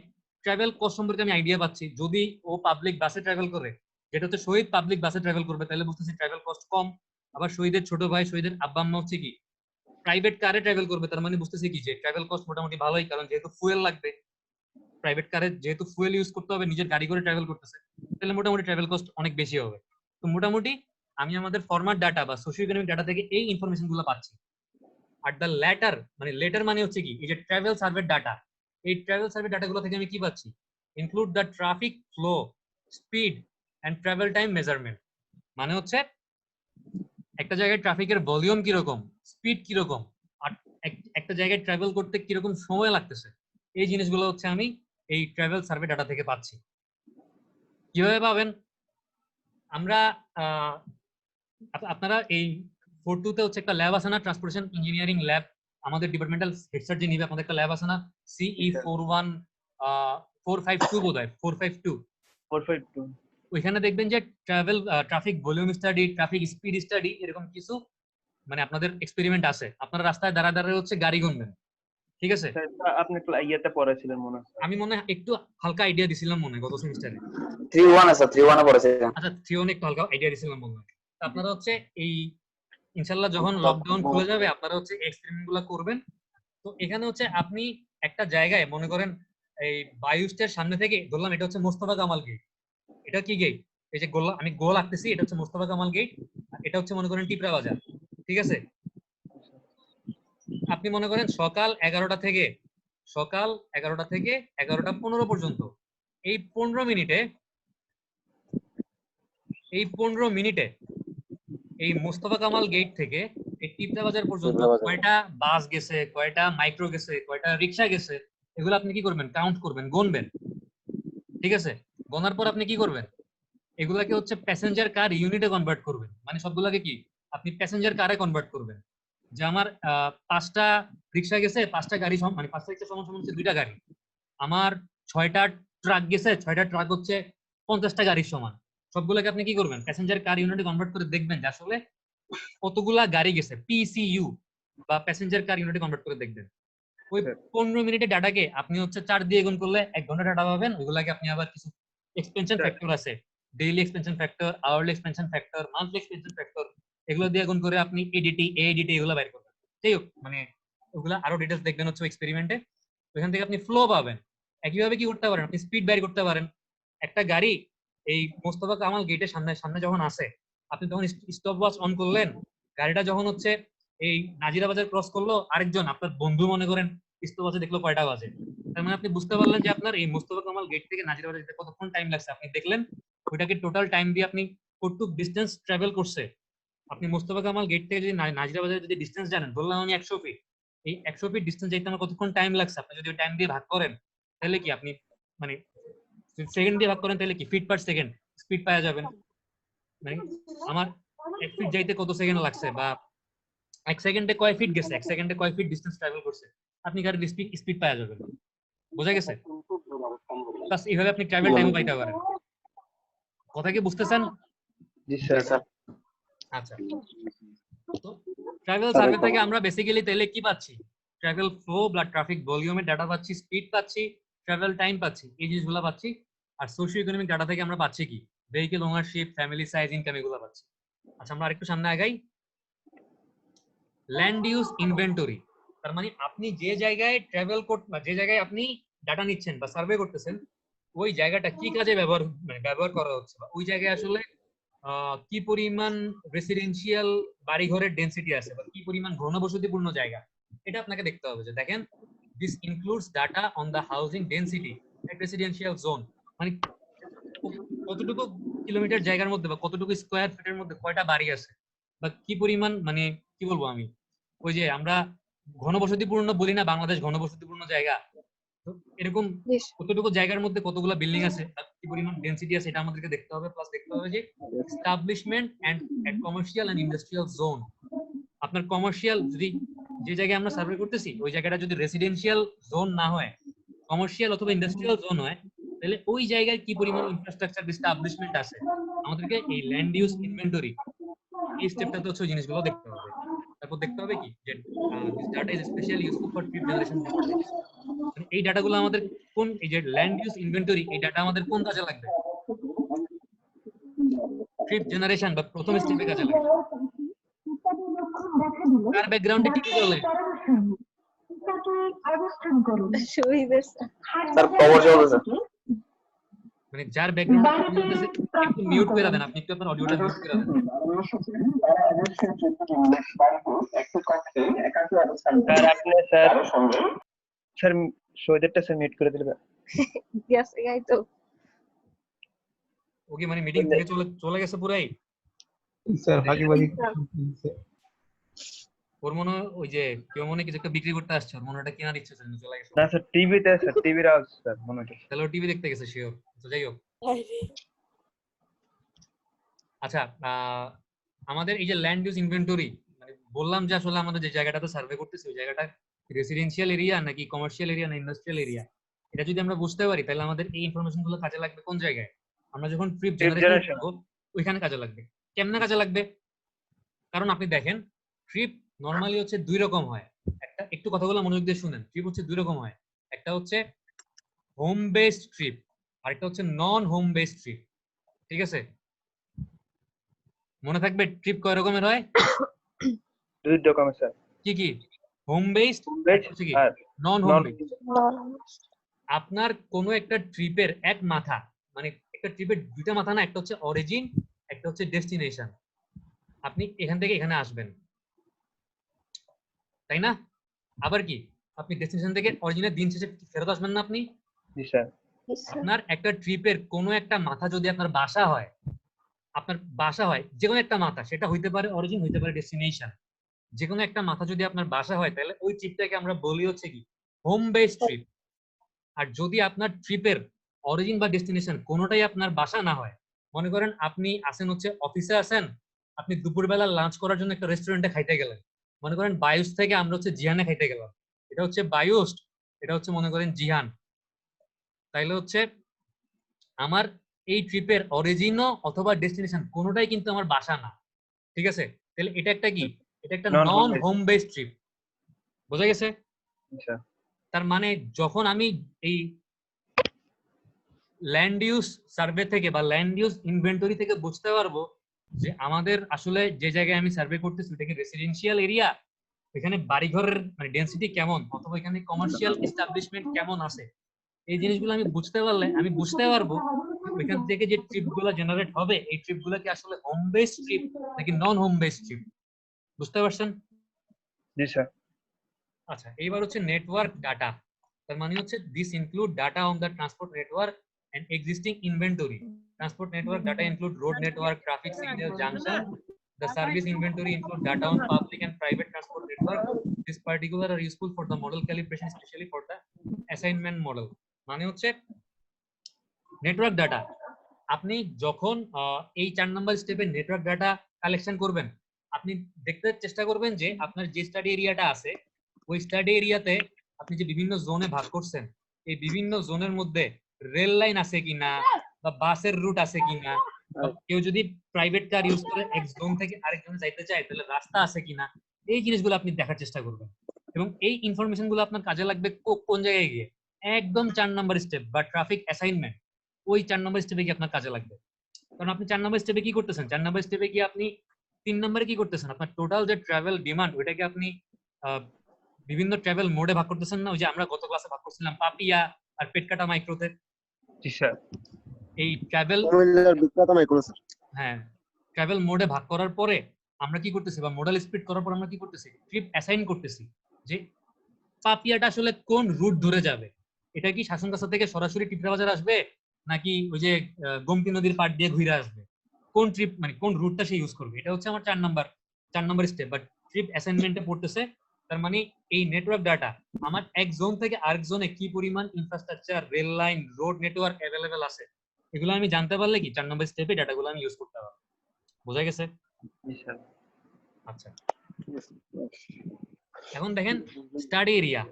ট্রাভেল কস্ট সম্পর্কে আমি আইডিয়া পাচ্ছি। যদি ও পাবলিক বাসে ট্রাভেল করে, যেটা হচ্ছে শহীদ পাবলিক বাসে ট্রাভেল করবে, তাহলে বুঝতেছি ট্রাভেল কস্ট কম। আবার শহীদের ছোট ভাই, শহীদের আব্বা আম্মা হচ্ছে কি প্রাইভেট কারে ট্রাভেল করবে, তার মানে বুঝতেছি কি যে ট্রাভেল কস্ট মোটামুটি ভালোই, কারণ যেহেতু ফুয়েল লাগবে, প্রাইভেট কারে যেহেতু ফুয়েল ইউজ করতে হবে, নিজের গাড়ি করে ট্রাভেল করতেছে, তাহলে মোটামুটি ট্রাভেল কস্ট অনেক বেশি হবে। তো মোটামুটি আমি আমাদের ফরম্যাট ডাটা বা সোশিও ইকোনমিক ডাটা থেকে এই ইনফরমেশন গুলো পাচ্ছি। আর দ্য লেটার, মানে লেটার মানে হচ্ছে কি এই যে ট্রাভেল সার্ভে ডাটা, এই ট্রাভেল সার্ভে ডাটাগুলো থেকে আমি কি পাচ্ছি, include the traffic flow, speed and travel time measurement. মানে হচ্ছে একটা জায়গায় ট্রাফিকের ভলিউম কিরকম, স্পিড কিরকম, আর একটা জায়গায় ট্রাভেল করতে কিরকম সময় লাগতেছে, এই জিনিসগুলো হচ্ছে আমি এই ট্রাভেল সার্ভে ডাটা থেকে পাচ্ছি। কিভাবে পাবেন? আমরা আপনারা এই 4-2 তে হচ্ছে একটা ল্যাব আছে না, ট্রান্সপোর্টেশন ইঞ্জিনিয়ারিং ল্যাব, আমাদের ডিপার্টমেন্টাল হেড স্যার যে নিবে, আপনাদের একটা ল্যাব আছে না, সিই 452 বোধহয় 452, 452। ওইখানে দেখবেন যে travel traffic volume study, traffic speed study, এরকম কিছু মানে আপনাদের এক্সপেরিমেন্ট আছে। আপনারা রাস্তায় দাঁড়া দাঁড়ায় হচ্ছে গাড়ি গুনবেন। ঠিক আছে? আপনি ইয়েতে পড়েছিলেন মনে হয়। আমি মনে হয় একটু হালকা আইডিয়া দিছিলাম মনে হয় গত সেমিস্টারে। 3-1 আছে, 3-1 এ পড়েছিলাম। আচ্ছা 3-1 একটু হালকা আইডিয়া দিছিলাম মনে হয়। আপনারা হচ্ছে এই ইনশাআল্লাহ যখন লকডাউন খুলে যাবে আপনারা হচ্ছে এক্সপেরিমেন্ট গুলো করবেন। তো এখানে হচ্ছে আপনি একটা জায়গায় মনে করেন এই বায়ুস্টের সামনে থেকে ধরলাম এটা হচ্ছে মোস্তফা কামাল গেট, এটা কি গেট? এই যে গোল, আমি গোল আঁকতেছি, এটা হচ্ছে মোস্তফা কামাল গেট, এটা হচ্ছে মনে করেন টিপরা বাজার। ঠিক আছে, আপনি মনে করেন সকাল 11টা থেকে 11:15 পর্যন্ত এই 15 মিনিটে এই মোস্তফা কামাল গেট থেকে এই টিপরা বাজার পর্যন্ত টিপরা বাজার। কয়টা বাস গেছে, কয়টা মাইক্রো গেছে, কয়টা রিক্সা গেছে, এগুলো আপনি কি করবেন? কাউন্ট করবেন, গুনবেন। ঠিক আছে, গোনার পর আপনি কি করবেন? এগুলাকে হচ্ছে প্যাসেঞ্জার কার ইউনিটে কনভার্ট করবেন, মানে সবগুলাকে কি আপনি প্যাসেঞ্জার কারে কনভার্ট করবেন। যে আমার 5টা রিক্সা গেছে, 5টা গাড়ি মানে 5টা রিক্সা সমান সমান হচ্ছে 2টা গাড়ি। আমার 6টা ট্রাক গেছে, 6টা ট্রাক হচ্ছে 50টা গাড়ির সমান। সবগুলোকে আপনি কি করবেন? প্যাসেঞ্জার কার ইউনিটে কনভার্ট করে দেখবেন যে আসলে কতগুলা গাড়ি গেছে, পিসিইউ বা প্যাসেঞ্জার কার ইউনিটে কনভার্ট করে দেখবেন। ওই 15 মিনিটের ডাটাকে আপনি হচ্ছে 4 দিয়ে গুণ করলে 1 ঘন্টা ডাটা পাবেন। ওইগুলাকে আপনি আবার কিছু এক্সপেনশন ফ্যাক্টর আছে, daily expansion factor, hourly expansion factor, monthly expansion factor, এগুলো দিয়ে গুণ করে আপনি এডিটি এগুলো বের করবেন। যাই হোক, মানে ওগুলা আরো ডিটেইলস দেখবেন হচ্ছে এক্সপেরিমেন্টে। ওইখান থেকে আপনি ফ্লো পাবেন। একইভাবে কি করতে পারেন? আপনি স্পিড বের করতে পারেন। একটা গাড়ি এই মোস্তফা কামাল গেটের সামনে যখন আসে, আপনি তখন স্টপ ওয়াচ অন করলেন, গাড়িটা যখন হচ্ছে এই নাজিরা বাজার ক্রস করলো, আরেকজন আপনার বন্ধু মনে করেন স্টপ ওয়াচে দেখলো কয়টা বাজে, তার মানে আপনি বুঝতে পারলেন যে আপনার এই মোস্তফা কামাল গেট থেকে নাজিরা বাজার যেতে কতক্ষণ টাইম লাগছে। আপনি দেখলেন ওইটাকে টোটাল টাইম দিয়ে আপনি কতটুকু ডিস্টেন্স ট্রাভেল করছে। আপনি মোস্তফা কামাল গেট থেকে যদি নাজিরা বাজারে যদি ডিস্টেন্স জানেন, বললাম আমি 100 ফিট, এই 100 ফিট ডিস্টেন্স যেতে আমার কতক্ষণ টাইম লাগছে, আপনি যদি টাইম দিয়ে ভাগ করেন তাহলে কি আপনি মানে সেকেন্ড দিয়ে ভাগ করেন তাহলে কি ফিট পার সেকেন্ড স্পিড পাওয়া যাবেন। মানে আমার 1 ফিট যাইতে কত সেকেন্ড লাগছে, বা 1 সেকেন্ডে কয় ফিট গেছে, 1 সেকেন্ডে কয় ফিট ডিস্টেন্স ট্রাভেল করছে, আপনি গাড়ির স্পিড পাওয়া যাবেন। বোঝা গেছে? প্লাস এইভাবে আপনি ট্রাভেল টাইমও পাইতে পারেন। কথা কি বুঝতেছেন? জি স্যার। আচ্ছা, তো ট্রাভেল সার্ভে থেকে আমরা বেসিক্যালি তাহলে কি পাচ্ছি? ট্রাভেল ফ্লো বা ট্রাফিক ভলিউমের ডাটা পাচ্ছি, স্পিড পাচ্ছি, ট্রাভেল টাইম পাচ্ছি, এই জিনিসগুলো পাচ্ছি। আর সোশিও ইকোনমিক ডাটা থেকে আমরা পাচ্ছি কি? Vehicle ownership, family size, income, এগুলো পাচ্ছি। আচ্ছা, আমরা আরেকটু সামনে আগাই। ল্যান্ড ইউজ ইনভেন্টরি, তার মানে আপনি যে জায়গায় ট্রাভেল করতে বা যে জায়গায় আপনি ডাটা নিচ্ছেন বা সার্ভে করতেছেন, ওই জায়গাটা কি কাজে ব্যবহার করা হচ্ছে, বা ওই জায়গায় আসলে কি পরিমাণ রেসিডেন্সিয়াল বাড়িঘরের ডেনসিটি আছে, বা কি পরিমাণ ঘনবসতিপূর্ণ জায়গা, এটা আপনাকে দেখতে হবে। যে দেখেন, this includes data on the housing density at residential zone, মানে কতটুকু কিলোমিটার জায়গার মধ্যে বা কতটুকু স্কোয়ার ফিটের মধ্যে কয়টা বাড়ি আছে, বা কি পরিমাণ, মানে কি বলবো আমি, ওই যে আমরা ঘনবসতিপূর্ণ বলি না, বাংলাদেশ ঘনবসতিপূর্ণ জায়গা, তো এরকম কতটুকু জায়গার মধ্যে কতগুলো বিল্ডিং আছে, কি পরিমাণ ডেনসিটি আছে, এটা আমাদেরকে দেখতে হবে। প্লাস দেখতে হবে যে establishment and commercial and industrial zone, আপনার কমার্শিয়াল যদি যে জায়গায় আমরা সার্ভে করতেছি ওই জায়গাটা যদি রেসিডেন্সিয়াল জোন না হয়, কমার্শিয়াল অথবা ইন্ডাস্ট্রিয়াল জোন হয়, তাহলে ওই জায়গায় কি পরিমাণ ইনফ্রাস্ট্রাকচার এস্টাবলিশমেন্ট আছে, আমাদেরকে এই ল্যান্ড ইউজ ইনভেন্টরি এই স্টেপটাতে হচ্ছে ওই জিনিসগুলো দেখতে হবে। তারপর দেখতে হবে কি যে this data is specially useful for trip generation. এই ডাটাগুলো আমাদের কোন, এই যে ল্যান্ড ইউজ ইনভেন্টরি, এই ডাটা আমাদের কোন কাজে লাগবে? ট্রিপ জেনারেশন বা প্রথম স্টেপে কাজে লাগবে। কার ব্যাকগ্রাউন্ডে টিভি চলে? স্যার খবর চলতেছে। মানে যার ব্যাকগ্রাউন্ডে টিভি চলতেছে একটু মিউট করে দেন, আপনি একটু আপনার অডিওটা মিউট করে দেন। স্যার আপনি স্যার শহীদেরটা স্যার মিউট করে দিলে। ওকে, মানে মিটিং থেকে চলে গেছে পুরাই স্যার ফাঁকিবাজি। ওর মনে ওই যে কেউ মনে কিছু একটা বিক্রি করতে আসছে, ওর মনে ওটা কেনার ইচ্ছে ছিল, চলে গেছে। না স্যার টিভিতে, স্যার টিভির আওয়াজ স্যার মনে হচ্ছে। তাহলে ও টিভি দেখতে গেছে শিওর। তো যাই হোক, আচ্ছা, আমাদের এই যে ল্যান্ড ইউজ ইনভেন্টরি, মানে বললাম যে আসলে আমাদের যে জায়গাটাতে সার্ভে করতেছি ওই জায়গাটা রেসিডেন্সিয়াল এরিয়া নাকি কমার্শিয়াল এরিয়া না ইন্ডাস্ট্রিয়াল এরিয়া, এটা যদি আমরা বুঝতে পারি তাহলে আমাদের এই ইনফরমেশন গুলো কাজে লাগবে কোন জায়গায়? আমরা যখন ট্রিপ জেনারেশন করব ওইখানে কাজে লাগবে। কেমনে কাজে লাগবে? কারণ আপনি দেখেন, ট্রিপ নরমালি হচ্ছে 2 রকম হয়। একটা, একটু কথাগুলো মনোযোগ দিয়ে শুনেন, ট্রিপ হচ্ছে 2 রকম হয়। একটা হচ্ছে হোম বেসড ট্রিপ, আর একটা হচ্ছে নন হোম বেসড ট্রিপ। ঠিক আছে, মনে থাকবে ট্রিপ কয় রকমের হয়? 2 রকমের স্যার। কি কি? হোম বেসড হচ্ছে কি, নন হোম বেসড। আপনার কোনো একটা ট্রিপের এক মাথা, মানে একটা ট্রিপের দুইটা মাথা না, একটা হচ্ছে অরিজিন, একটা হচ্ছে ডেস্টিনেশন। আপনি এখান থেকে এখানে আসবেন, তাই না? আবার কি আপনি ডেস্টিনেশন থেকে অরিজিনের দিন শেষে ফেরত আসবেন না আপনি? জি স্যার। আপনার একটা ট্রিপের কোনো একটা মাথা যদি আপনার বাসা হয়, যে কোনো একটা মাথা, সেটা হইতে পারে অরিজিন, হইতে পারে ডেস্টিনেশন, যে কোনো একটা মাথা যদি আপনার বাসা হয়, তাহলে ওই ট্রিপটাকে আমরা বলি হচ্ছে কি হোম বেস ট্রিপ। আর যদি আপনার ট্রিপের অরিজিন বা ডেস্টিনেশন কোনোটাই আপনার বাসা না হয়, মনে করেন আপনি আছেন হচ্ছে অফিসে আছেন, আপনি দুপুরবেলা লাঞ্চ করার জন্য একটা রেস্টুরেন্টে খাইতে গেলেন, মনে করেন বায়ুস থেকে আমরা হচ্ছে জিহানে খাইতে গেলাম, এটা হচ্ছে বায়ুস, এটা হচ্ছে মনে করেন জিহান, তাইলে হচ্ছে আমার এই ট্রিপের অরিজিনও অথবা ডেস্টিনেশন কোনোটাই কিন্তু আমার বাসা না, ঠিক আছে? তাহলে এটা একটা কি, এটা একটা Non-home নন based. হোম বেস ট্রিপ, বোঝা গেছে? আচ্ছা তার মানে যখন আমি এই ল্যান্ড ইউজ সার্ভে থেকে বা ল্যান্ড ইউজ ইনভেন্টরি থেকে বুঝতে পারবো যে আমাদের আসলে যে জায়গায় আমি সার্ভে করতেছি ওটা কি রেসিডেন্সিয়াল এরিয়া, এখানে বাড়িঘরের মানে ডেনসিটি কেমন, অথবা এখানে কমার্শিয়াল এস্টাবলিশমেন্ট কেমন আছে, এই জিনিসগুলো আমি বুঝতে পারলে আমি বুঝতে পারবো ওইখান থেকে যে ট্রিপ গুলো জেনারেট হবে, এই ট্রিপ গুলো কি আসলে হোম বেস ট্রিপ নাকি নন হোম বেস ট্রিপ। বুঝতে পারছেন? জি স্যার। আচ্ছা, এইবার হচ্ছে নেটওয়ার্ক ডাটা। তার মানে হচ্ছে this include data on the transport network and existing inventory. Transport network data include road network, traffic signal, junction. The service inventory include data on public and private transport network. This particular are useful for the model calibration, especially for the assignment model. মানে হচ্ছে network data, আপনি যখন এই 4 নম্বর স্টেপে network data collection করবেন, আপনি দেখতে চেষ্টা করবেন যে আপনার যে স্টাডি এরিয়াটা আছে ওই স্টাডি এরিয়াতে আপনি যে বিভিন্ন জোনে ভাগ করছেন, এই বিভিন্ন জোনের মধ্যে রেল লাইন আছে কিনা বা বাসের রুট আছে কিনা, বা কেউ যদি প্রাইভেট কার ইউজ করে এক জোন থেকে আরেক জোনে যাইতে চায় তাহলে রাস্তা আছে কিনা, এই জিনিসগুলো আপনি দেখার চেষ্টা করবেন। এবং এই ইনফরমেশন গুলো আপনার কাজে লাগবে কোন জায়গায় গিয়ে, একদম 4 নম্বর স্টেপ বা ট্রাফিক অ্যাসাইনমেন্ট, ওই 4 নম্বর স্টেপে গিয়ে আপনার কাজে লাগবে। কারণ আপনি 4 নম্বর স্টেপে কি করতেছেন, 4 নম্বর স্টেপে গিয়ে আপনি 3 নম্বরে কি করতেছেন, আপনার টোটাল যে ট্রাভেল ডিমান্ড ওইটাকে আপনি বিভিন্ন ট্রাভেল মোডে ভাগ করতেছেন না, ওই যে আমরা গত ক্লাসে ভাগ করছিলাম পাপিয়া আর পেটকাটা মাইক্রোতে। জি স্যার। এই ট্রাভেল বিখ্যাত মাইক্রো স্যার। হ্যাঁ, ট্রাভেল মোডে ভাগ করার পরে আমরা কি করতেছি, বা মডেল স্প্লিট করার পর আমরা কি করতেছি, ট্রিপ অ্যাসাইন করতেছি যে পাপিয়াটা আসলে কোন রুট ধরে যাবে। এটা কি শাসনগাছা থেকে সরাসরি টিপরা বাজার আসবে, নাকি ওই যে গোমতী নদীর পাড় দিয়ে ঘুরে আসবে, কোন ট্রিপ মানে কোন রুটটা সে ইউজ করবে, এটা হচ্ছে আমার 4 নাম্বার স্টেপ বা ট্রিপ অ্যাসাইনমেন্টে পড়তেছে। তার মানে এই নেটওয়ার্ক ডাটা আমার এক জোন থেকে আরেক জোনে কি পরিমাণ infrastructure, rail line, road network available আছে, এগুলো আমি জানতে পারলে কি 4 নম্বর স্টেপে ডাটাগুলো আমি ইউজ করতে পারবো। বোঝা গেছে? জি স্যার। আচ্ছা, এখন দেখেন স্টাডি এরিয়া।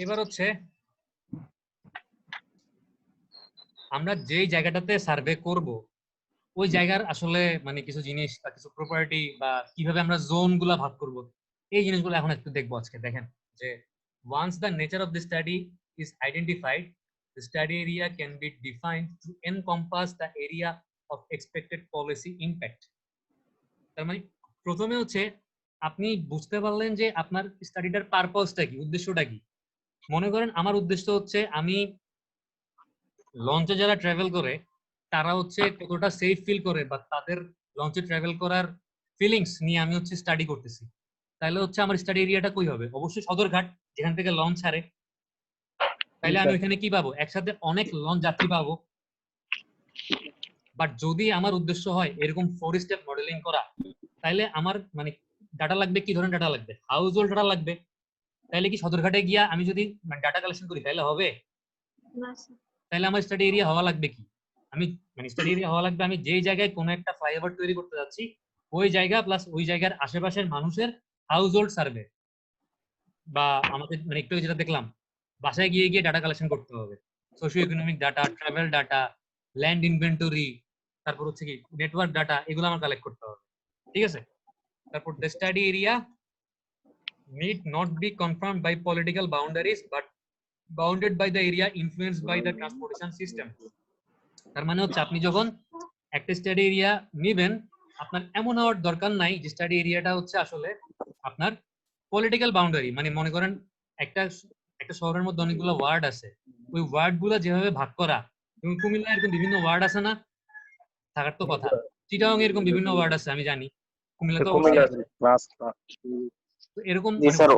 এবার হচ্ছে আমরা যেই জায়গাটাতে সার্ভে করব ওই জায়গার আসলে মানে কিছু জিনিস বা কিছু প্রপার্টি বা কিভাবে আমরা জোন গুলা ভাগ করব, এই জিনিসগুলো এখন একটু দেখবো আজকে। দেখেন যে once the nature of the study is identified, the study area can be defined to encompass the area of expected policy impact. তার মানে প্রথমে হচ্ছে আপনি বুঝতে পারলেন যে আপনার স্টাডিটার পারপাসটা কি, উদ্দেশ্যটা কি। মনে করেন আমার উদ্দেশ্য হচ্ছে আমি লঞ্চে যারা ট্রাভেল করে তারা হচ্ছে কতটা সেফ ফিল করে বা তাদের লঞ্চে ট্রাভেল করার ফিলিংস নিয়ে আমি হচ্ছে স্টাডি করতেছি, তাহলে হচ্ছে আমার স্টাডি এরিয়াটা কই হবে, অবশ্যই সদরঘাট, যেখান থেকে লঞ্চ ছাড়ে। তাহলে আমি ওইখানে কি পাবো, একসাথে অনেক লঞ্চ যাত্রী পাবো। বাট যদি আমার উদ্দেশ্য হয় এরকম 4 স্টেপ মডেলিং করা, তাহলে আমার মানে ডাটা লাগবে কি ধরনের ডাটা লাগবে, হাউস হোল্ড ডাটা লাগবে। তাহলে কি সদরঘাটে গিয়া আমি যদি ডাটা কালেকশন করি তাহলে হবে? তাহলে আমার স্টাডি এরিয়া হওয়া লাগবে কি, আমি মানে স্টাডি এরিয়া হওয়া লাগবে আমি যেই জায়গায় কোনো একটা ফ্লাইওভার তৈরি করতে যাচ্ছি ওই জায়গা প্লাস ওই জায়গার আশেপাশের মানুষের হাউস হোল্ড সার্ভে, বা আমাদের মানে একটু যেটা দেখলাম বাসায় গিয়ে গিয়ে ডাটা কালেকশন করতে হবে, socio economic data, travel data, land inventory, তারপর হচ্ছে কি নেটওয়ার্ক ডাটা, এগুলো আমার কালেক্ট করতে হবে। ঠিক আছে? তারপর the study area need not be confirmed by political boundaries but bounded by the area influenced by the transportation system. তার মানে হচ্ছে আপনি যখন একটা স্টাডি এরিয়া নেবেন আপনার এমন হওয়ার দরকার নাই যে স্টাডি এরিয়াটা হচ্ছে আসলে আপনার পলিটিক্যাল বাউন্ডারি, মানে মনে করেন একটা শহরের মধ্যে অনেকগুলো ওয়ার্ড আছে, ওই ওয়ার্ড গুলো যেভাবে ভাগ করা এবং কুমিল্লা এরকম বিভিন্ন ওয়ার্ড আছে না, থাকার তো কথা। চিটাগাং এরকম বিভিন্ন ওয়ার্ড আছে আমি জানি, কুমিল্লা তো কুমিল্লা অবশ্যই। ক্লাস তো এরকম জি মানে স্যার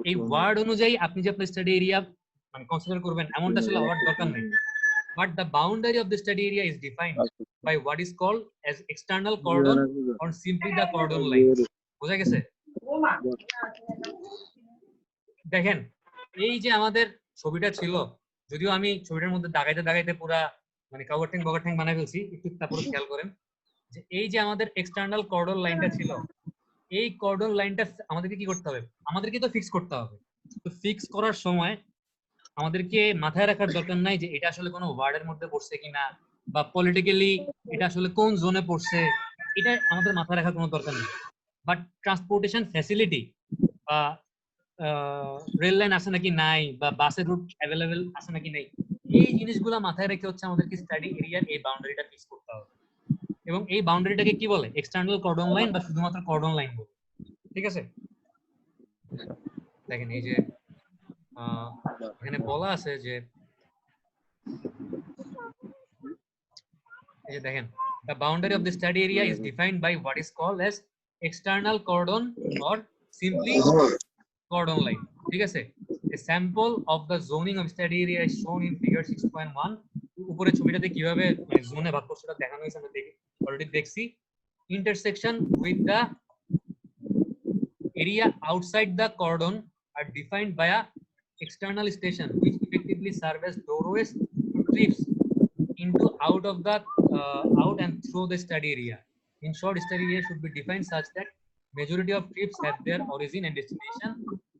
এই ওয়ার্ড অনুযায়ী আপনি যে আপনার স্টাডি এরিয়া মানে কনসিডার করবেন এমনটা আসলে হওয়ার দরকার নেই। But the boundary of the study area is defined by what is called as external cordon or simply the cordon line. বোঝা গেছে? দেখেন এই যে আমাদের ছবিটা ছিল, যদিও আমি ছবিটার মধ্যে দাগাইতে পুরা মানে কাভার ট্যাং বানাই ফেলছি, একটু তারপরে খেয়াল করেন যে এই যে আমাদের এক্সটার্নাল কর্ডন লাইনটা ছিল, এই কর্ডন লাইনটা আমাদেরকে কি করতে হবে, আমাদেরকে তো ফিক্স করতে হবে। তো ফিক্স করার সময় আমাদেরকে মাথায় রাখার দরকার নাই যে এটা আসলে কোনো ওয়ার্ডের মধ্যে পড়ছে কিনা বা পলিটিক্যালি এটা আসলে কোন জোনে পড়ছে, এটা আমাদের মাথায় রাখার কোনো দরকার নেই। বাট ট্রান্সপোর্টেশন ফ্যাসিলিটি বা রেল লাইন আছে নাকি নাই বা বাসের রুট অ্যাভেলেবেল আছে নাকি নাই, এই জিনিসগুলো মাথায় রেখে হচ্ছে আমাদেরকে স্টাডি এরিয়ার এই বাউন্ডারিটা ফিক্স করতে হবে। এবং এই বাউন্ডারিটাকে কি বলে, এক্সটার্নাল কর্ডন লাইন বা শুধুমাত্র কর্ডন লাইন বলে। ঠিক আছে, দেখেন এই যে এখানে বলা আছে যে এই যে দেখেন the boundary of the study area is defined by what is called as external cordon or simply cordon line. ঠিক আছে, a sample of the zoning of study area is shown in figure 6.1. উপরে ছবিটাতে কিভাবে মানে জোনে ভাগ করছে সেটা দেখানো হয়েছে, আমরা অলরেডি দেখছি। intersection with the area outside the cordon are defined by a external station which effectively serve as doorways to trips into out and through the study area. In short, study area should be defined such that majority of trips have their origin and destination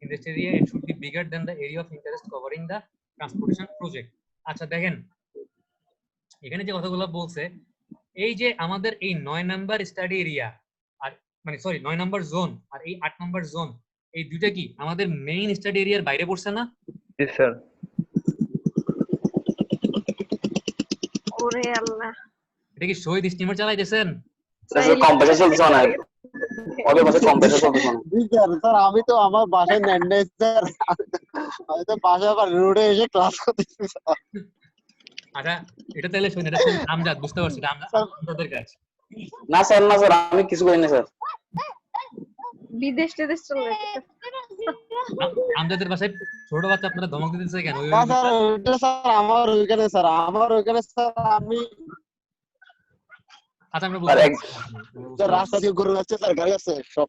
in the study area. It should be bigger than the area of interest covering the transportation project. আচ্ছা দেখেন এখানে যে কথাগুলো বলছে, এই যে আমাদের এই 9 নাম্বার স্টাডি এরিয়া আর মানে সরি 9 নাম্বার জোন আর এই 8 নাম্বার জোন, এই দুইটা কি আমাদের মেইন স্টাডি এরিয়ার বাইরে পড়ছে না? জি স্যার। ওরে আল্লাহ, এটা কি শহীদ স্টিমার চালাইতেছেন? স্যার কম্প্রেসার চলছে না, ওদের পাশে কম্প্রেসার চলছে না। স্যার আমি তো আমার বাসায় নেন নাই স্যার, আমি তো বাসায় আবার রোডে এসে ক্লাস করতেছি স্যার। আচ্ছা এটা তাহলে শুনুন, এটা আমজাদ, বুঝতে পারছি এটা আমজাদের কাজ। না স্যার না স্যার আমি কিছু করি না স্যার। বিদেশ টেদেশ চলে গেছে। আমজাদের বাসায় ছোট বাচ্চা আপনারা ধমক দিতেছে কেন? না স্যার ওইটা স্যার আমার ওইখানে স্যার আমি আচ্ছা আমরা স্যার স্যার রাস্তা দিয়ে গরু আছে স্যার, গাড়ি আছে সব।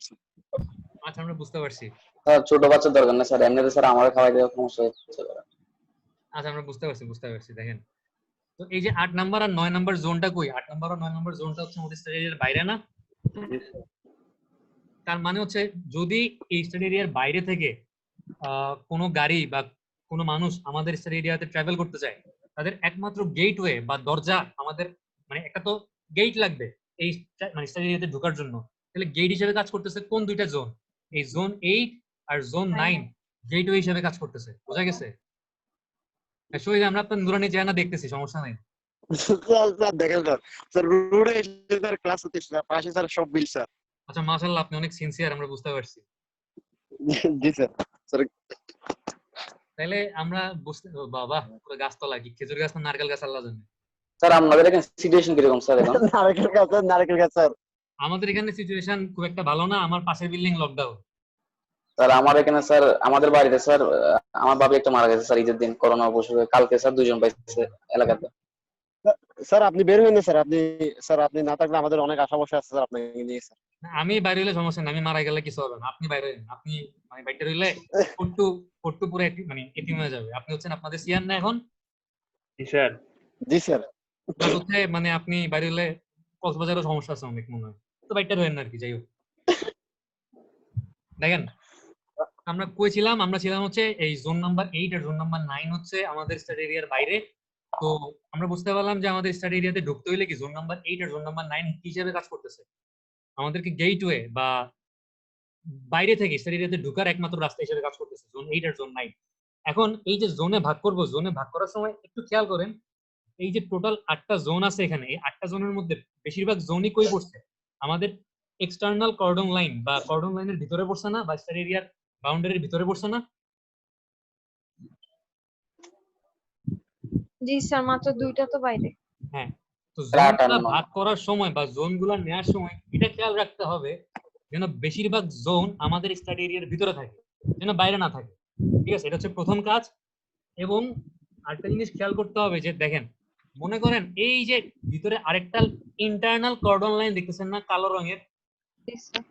আচ্ছা আমরা বুঝতে পারছি। স্যার ছোট বাচ্চার দরকার না স্যার, এমনিতে স্যার আমার খাওয়াই দেওয়ার সমস্যা হচ্ছে। আচ্ছা আমরা বুঝতে পারছি। দেখেন তো এই যে 8 নাম্বার আর 9 নাম্বার জোনটা কই? 8 নাম্বার আর 9 নাম্বার জোনটা হচ্ছে আমাদের স্টাডি এরিয়ার বাইরে না? তার মানে হচ্ছে যদি এই স্টাডি এরিয়ার বাইরে থেকে কোনো গাড়ি বা কোনো মানুষ আমাদের স্টাডি এরিয়াতে ট্রাভেল করতে চায়, তাদের একমাত্র গেটওয়ে বা দরজা আমাদের মানে একটা তো গেট লাগবে এই মানে স্টাডি এরিয়াতে ঢোকার জন্য। তাহলে গেট হিসেবে কাজ করতেছে কোন দুইটা জোন? এই জোন 8 আর জোন 9 গেটওয়ে হিসেবে কাজ করতেছে। বোঝা গেছে? শহীদ আমরা আপনার নুরানি চেহারা দেখতেছি, সমস্যা নাই। স্যার দেখেন স্যার রোডে এসে স্যার ক্লাস করতেছি স্যার, পাশে স্যার সব বিল স্যার। আচ্ছা মাশাআল্লাহ আপনি অনেক সিনসিয়ার, আমরা বুঝতে পারছি। জি স্যার। স্যার তাহলে আমরা বুঝতে বাবা পুরো গাছতলা কি খেজুর গাছ না নারকেল গাছ আল্লাহ জানে। স্যার আপনাদের এখানে সিচুয়েশন কিরকম স্যার এখন? নারকেল গাছ স্যার। আমাদের এখানে সিচুয়েশন খুব একটা ভালো না, আমার পাশের বিল্ডিং লকডাউন। স্যার আমার এখানে স্যার আমাদের বাড়িতে স্যার আমার বাবা একটা মারা গেছে স্যার ঈদের দিন করোনা অবশ্যই, কালকে স্যার 2 জন পাইছে এলাকাতে। স্যার আপনি বের হন না স্যার, আপনি না থাকলে আমাদের অনেক আশা বসে আছে স্যার আপনাকে নিয়ে স্যার। আমি বাইরে হইলে সমস্যা না, আমি মারা গেলে কিছু হবে না, আপনি বাইরে হইলেন। আপনি মানে বাইরে হইলে পট্টু পুরো মানে এতিম হয়ে যাবে। আপনি হচ্ছেন আপনাদের সিয়ান না এখন? জি স্যার। জি স্যার। হচ্ছে মানে আপনি বাইরে হইলে কক্সবাজারের সমস্যা আছে অনেক মনে হয়, তো বাইরে হইলেন আর কি। যাই হোক দেখেন আমরা কই ছিলাম, আমরা ছিলাম হচ্ছে এই জোন নাম্বার 8 আর জোন নাম্বার 9 হচ্ছে আমাদের স্টাডি এরিয়ার বাইরে। তো আমরা বুঝতে পারলাম যে আমাদের স্টাডি এরিয়াতে ঢুকতে হইলে কি জোন নাম্বার 8 আর জোন নাম্বার 9 কি হিসেবে কাজ করতেছে, আমাদেরকে গেটওয়ে বা বাইরে থেকে স্টাডি এরিয়াতে ঢোকার একমাত্র রাস্তা হিসেবে কাজ করতেছে জোন 8 আর জোন 9। এখন এই যে জোনে ভাগ করব, জোনে ভাগ করার সময় একটু খেয়াল করেন এই যে টোটাল 8টা জোন আছে এখানে, এই 8টা জোনের মধ্যে বেশিরভাগ জোনই কই পড়ছে আমাদের এক্সটার্নাল কর্ডন লাইন বা কর্ডন লাইনের ভিতরে পড়ছে না, বা স্টাডি এরিয়ার বাউন্ডারির ভিতরে পড়ছে না? জি স্যার, মাত্র 2টা তো বাইরে। হ্যাঁ, তো তাহলে জোনগুলা 58। ভাগ করার সময় বা জোনগুলা নেওয়ার সময় এটা খেয়াল রাখতে হবে যেন বেশিরভাগ জোন আমাদের স্টাডি এরিয়ার ভিতরে থাকে, যেন বাইরে না থাকে। ঠিক আছে, এটা হচ্ছে প্রথম কাজ। এবং আরেকটা জিনিস খেয়াল করতে হবে যে দেখেন, মনে করেন এই যে ভিতরে আরেকটা ইন্টারনাল কর্ডন লাইন দেখতেছেন না কালো রঙের, জি স্যার।